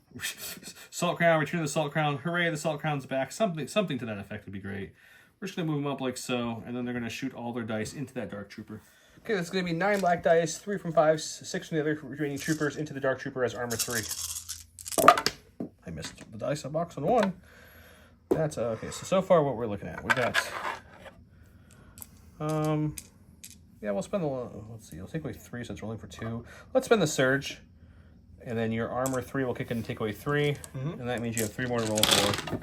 Salt Crown, return of the Salt Crown. Hooray, the Salt Crown's back. Something to that effect would be great. We're just going to move them up like so, and then they're going to shoot all their dice into that Dark Trooper. Okay, that's going to be 9 black dice, 3 from 5, 6 from the other remaining troopers into the Dark Trooper as armor 3. I missed the dice box on 1. That's okay. So far what we're looking at, we got yeah, we'll spend the, let's see, we'll take away 3, so it's rolling for 2. Let's spend the surge, and then your armor 3 will kick in and take away 3, and that means you have 3 more to roll for.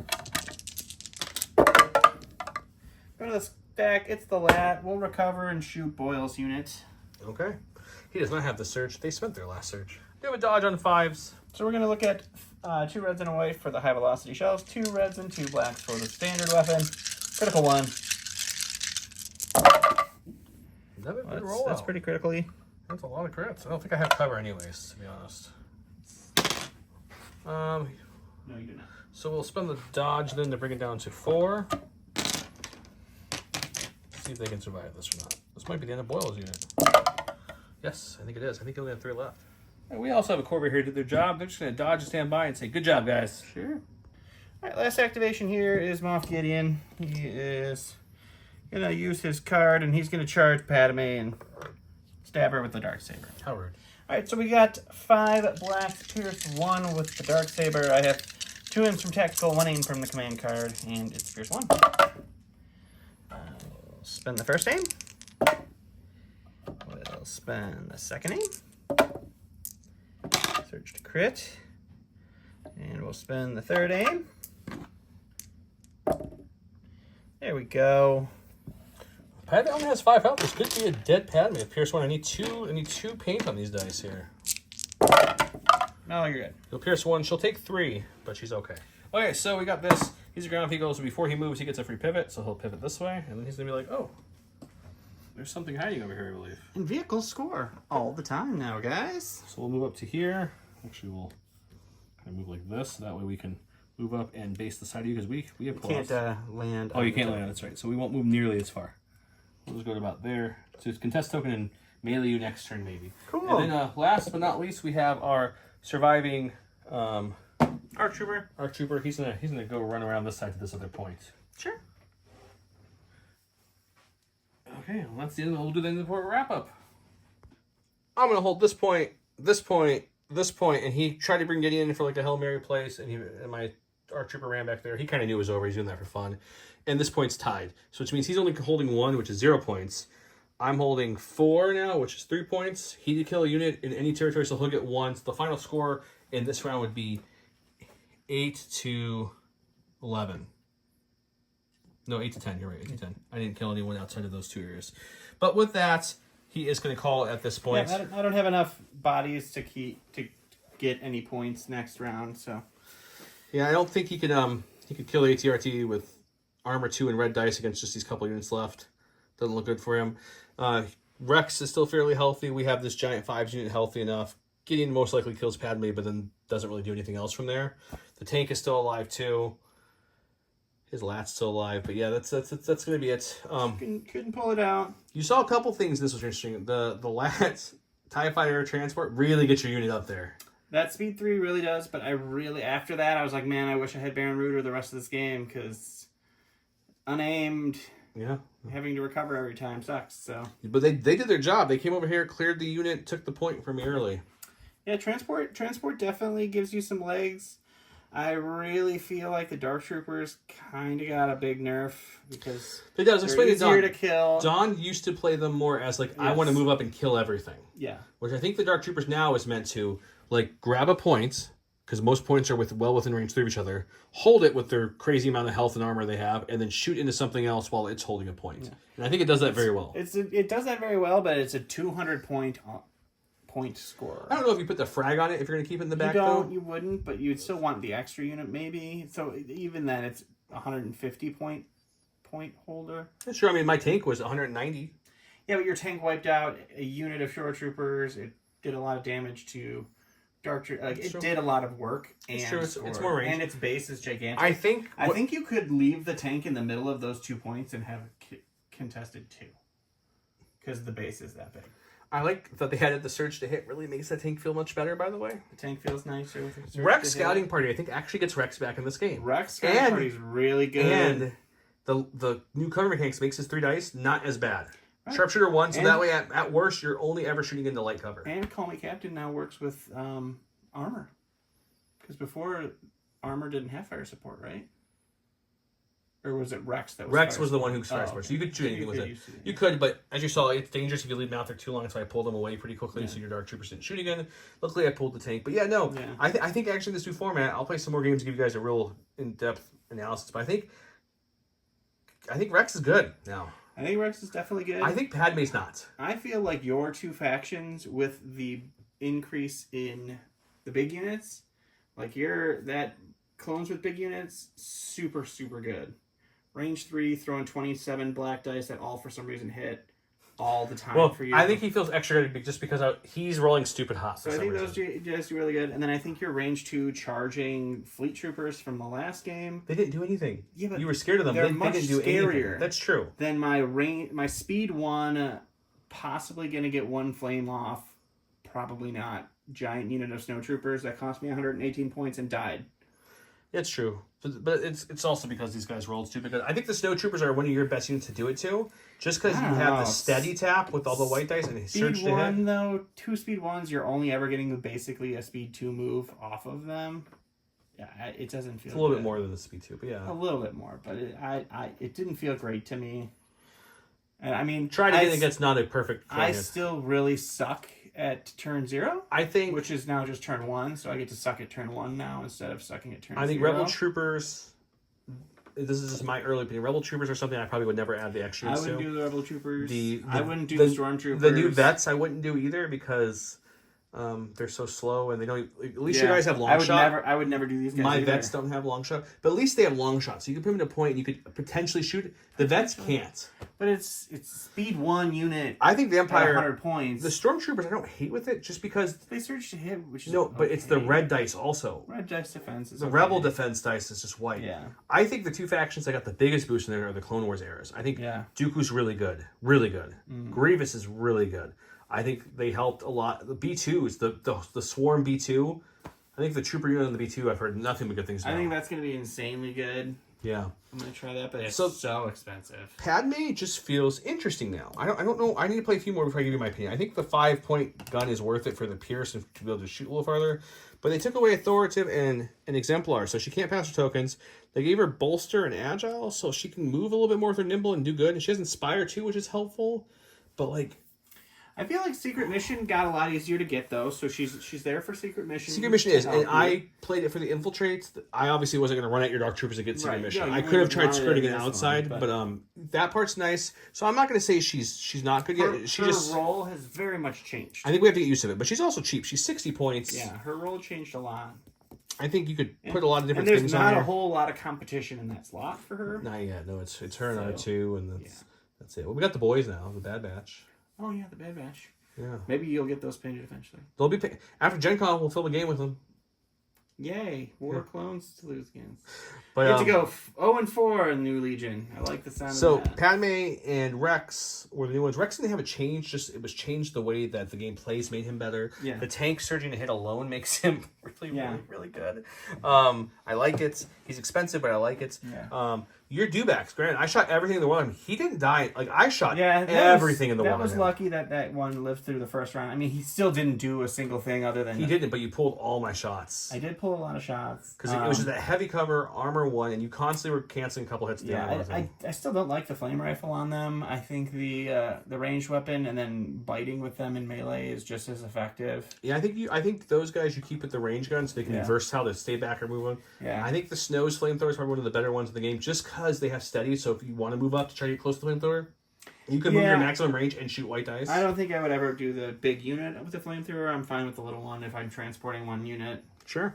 Go to the stack. It's the lat. We'll recover and shoot Boyle's unit. Okay. He does not have the surge. They spent their last surge. We have a dodge on 5s. So we're going to look at 2 reds and a white for the high velocity shells, 2 reds and 2 blacks for the standard weapon. Critical 1. That's pretty critically. That's a lot of crits. I don't think I have cover anyways, to be honest. No, you do not. So we'll spend the dodge then to bring it down to 4. See if they can survive this or not. This might be the end of Boyle's unit. Yes, I think it is. I think he only have 3 left. And we also have a Corvair here who did their job. They're just going to dodge and stand by and say, good job, guys. Sure. All right, last activation here is Moff Gideon. He is going to use his card, and he's going to charge Padme and stab her with the Darksaber. How rude. All right, so we got 5 blacks, pierce 1 with the Darksaber. I have 2 aims from tactical, 1 aim from the command card, and it's pierce 1. We'll spend the first aim. We'll spend the second aim. Search to crit. And we'll spend the third aim. There we go. Padme only has 5 health. This could be a dead Padme. If Pierce 1, I need 2 paint on these dice here. No, you're good. He'll Pierce 1. She'll take 3, but she's okay. Okay, so we got this. He's a ground vehicle, so before he moves, he gets a free pivot. So he'll pivot this way, and then he's going to be like, oh, there's something hiding over here, I believe. And vehicles score all the time now, guys. So we'll move up to here. Actually, we'll kind of move like this. That way we can move up and base the side of you, because we have You can't land. Oh, you can't land. That's right. So we won't move nearly as far. We'll just go to about there. So it's contest token and melee you next turn, maybe. Cool. And then last but not least, we have our surviving Arc Trooper. Arc Trooper. He's gonna go run around this side to this other point. Sure. Okay, well, that's the end. We'll do the end of the wrap up. I'm gonna hold this point, this point, this point, and he tried to bring Gideon in for like a Hail Mary place, and my Arc Trooper ran back there. He kind of knew it was over. He's doing that for fun. And this point's tied. So which means he's only holding 1, which is 0 points. I'm holding 4 now, which is 3 points. He did kill a unit in any territory, so he'll get 1. So the final score in this round would be 8-11. No, 8-10. You're right, 8-10. I didn't kill anyone outside of those 2 areas. But with that, he is going to call it at this point. Yeah, I don't have enough bodies to get any points next round, so. Yeah, I don't think he could kill ATRT with armor 2 and red dice against just these couple units left. Doesn't look good for him. Rex is still fairly healthy. We have this giant 5s unit healthy enough. Gideon most likely kills Padme, but then doesn't really do anything else from there. The tank is still alive too. His lat's still alive, but yeah, that's gonna be it. Couldn't pull it out. You saw a couple things. This was interesting. The lat TIE Fighter transport really gets your unit up there. That speed 3 really does, but after that, I was like, man, I wish I had Baron Rooter the rest of this game, because unaimed, yeah, having to recover every time sucks, so. But they did their job. They came over here, cleared the unit, took the point from me early. Yeah, transport definitely gives you some legs. I really feel like the Dark Troopers kind of got a big nerf because It does. they're Explain to easier Don. to kill. Don used to play them more as like, I Yes. want to move up and kill everything. Yeah. Which I think the Dark Troopers now is meant to like grab a point, because most points are well within range 3 of each other, hold it with their crazy amount of health and armor they have, and then shoot into something else while it's holding a point. Yeah. And I think it does that very well. It does that very well, but it's a 200 point scorer. I don't know if you put the frag on it if you're going to keep it in the back, though. You wouldn't, but you'd still want the extra unit maybe. So even then, it's 150 point holder. That's true. I mean, my tank was 190. Yeah, but your tank wiped out a unit of shore troopers. It did a lot of damage to Dark Troopers. It did a lot of work. And it's true. It's more range. And its base is gigantic. I think you could leave the tank in the middle of those 2 points and have contested 2. Because the base is that big. I like that they added the surge to hit. Really makes that tank feel much better, by the way. The tank feels nicer with the surge Rex to hit. Scouting Party, I think, actually gets Rex back in this game. Rex Scouting Party is really good. And the new cover mechanics makes his 3 dice not as bad. Right. Sharpshooter 1, so that way at worst you're only ever shooting into light cover. And Call Me Captain now works with armor. Because before, armor didn't have fire support, right? Or was it Rex that was Rex was the one who was fire support, so you could shoot anything with it. You could, but as you saw, it's dangerous if you leave them out there too long, so I pulled them away pretty quickly so your Dark Troopers didn't shoot again. Luckily, I pulled the tank. But yeah, no, I think actually this new format, I'll play some more games to give you guys a real in-depth analysis, but I think Rex is good now. I think Rex is definitely good. I think Padme's not. I feel like your 2 factions with the increase in the big units, like that clones with big units, super, super good. Range 3, throwing 27 black dice that all for some reason hit all the time for you. I think he feels extra good just because he's rolling stupid hot. So I think those guys do really good. And then I think your range 2 charging fleet troopers from the last game. They didn't do anything. Yeah, but you were scared of them. They're they much didn't do scarier. Anything. That's true. Then my speed 1, possibly going to get 1 flame off. Probably not. Giant unit of snow troopers that cost me 118 points and died. It's true, but it's also because these guys rolled stupid. I think the snow troopers are one of your best units to do it to, just because you have the steady tap with all the white dice and speed 1 though. 2 speed 1s, you're only ever getting basically a speed 2 move off of them. Yeah, it doesn't feel. It's a little bit more than the speed 2, but yeah, a little bit more. But it didn't feel great to me. And I mean, trying to get against not a perfect. I still really suck at turn 0. I think, which is now just turn 1, so I get to suck at turn 1 now instead of sucking at turn 0. I think Rebel Troopers. This is just my early opinion. Rebel Troopers are something I probably would never add the extra. I wouldn't do the Rebel Troopers. I wouldn't do the Stormtroopers. The new vets I wouldn't do either because they're so slow and they don't. At least you guys have long shot. I would never do these guys. My vets don't have long shot, but at least they have long shot, so you can put them in a point and you could potentially shoot. The vets can't. But it's speed 1 unit. I think the Empire 100 points. The Stormtroopers I don't hate with it just because they surge to hit, which is but it's the red dice also. Red dice defense is the Rebel defense dice is just white. Yeah. I think the 2 factions that got the biggest boost in there are the Clone Wars eras. I think Dooku's really good, really good. Grievous is really good. I think they helped a lot. The B2s, the Swarm B2. I think the Trooper unit on the B2, I've heard nothing but good things about. I think that's going to be insanely good. Yeah. I'm going to try that, but it's so expensive. Padme just feels interesting now. I don't know. I need to play a few more before I give you my opinion. I think the 5-point gun is worth it for the Pierce to be able to shoot a little farther. But they took away Authoritative and an Exemplar, so she can't pass her tokens. They gave her Bolster and Agile, so she can move a little bit more with her Nimble and do good. And she has Inspire too, which is helpful. But I feel like Secret Mission got a lot easier to get, though, so she's there for Secret Mission. Secret Mission is, and I played it for the Infiltrates. I obviously wasn't going to run at your Dark Troopers to get Secret Mission. I could have tried skirting it outside, but that part's nice. So I'm not going to say she's not good yet. Her role has very much changed. I think we have to get used to it, but she's also cheap. She's 60 points. Yeah, her role changed a lot. I think you could put a lot of different things on there. There's not a whole lot of competition in that slot for her. Not yet. No, it's her and R2, and that's it. Well, we got the boys now, the Bad Batch. Oh, yeah, the Bad Batch. Yeah. Maybe you'll get those painted eventually. They'll be after Gen Con. We'll film a game with them. Yay! War clones to lose against. But get to go 0-4 in New Legion. I like the sound of that. Padme and Rex were the new ones. Rex didn't have a change. Just it was changed the way that the game plays made him better. Yeah. The tank surging to hit alone makes him really good. I like it. He's expensive, but I like it. Yeah. Your dewbacks, granted, I shot everything in the world. I mean, he didn't die. Like, I shot Yeah, everything in the world. That was lucky that one lived through the first round. I mean, he still didn't do a single thing other than... He didn't, but you pulled all my shots. I did pull a lot of shots. Because it was just that heavy cover, armor 1, and you constantly were canceling a couple hits. I still don't like the flame rifle on them. I think the ranged weapon and then biting with them in melee is just as effective. Yeah, I think those guys you keep with the range gun so they can be versatile to stay back or move on. Yeah. I think the Snow's flamethrower is probably one of the better ones in the game just because they have steady. So if you want to move up to try to get close to the flamethrower, you can move your maximum range and shoot white dice. I don't think I would ever do the big unit with the flamethrower. I'm fine with the little one if I'm transporting one unit. Sure.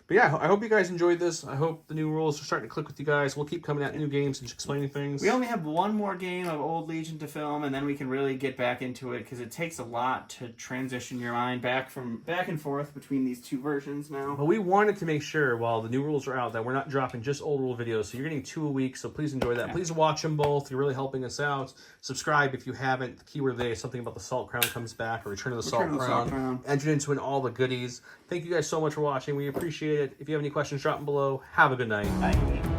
But yeah, I hope you guys enjoyed this. I hope the new rules are starting to click with you guys. We'll keep coming out new games and explaining things. We only have one more game of Old Legion to film, and then we can really get back into it because it takes a lot to transition your mind back and forth between these two versions now. But we wanted to make sure while the new rules are out that we're not dropping just old rule videos. So you're getting 2 a week. So please enjoy that. Yeah. Please watch them both. You're really helping us out. Subscribe if you haven't. The keyword today is something about the Salt Crown comes back or Return of the Salt Crown. Entered into all the goodies. Thank you guys so much for watching. We appreciate it. If you have any questions, drop them below. Have a good night. Bye.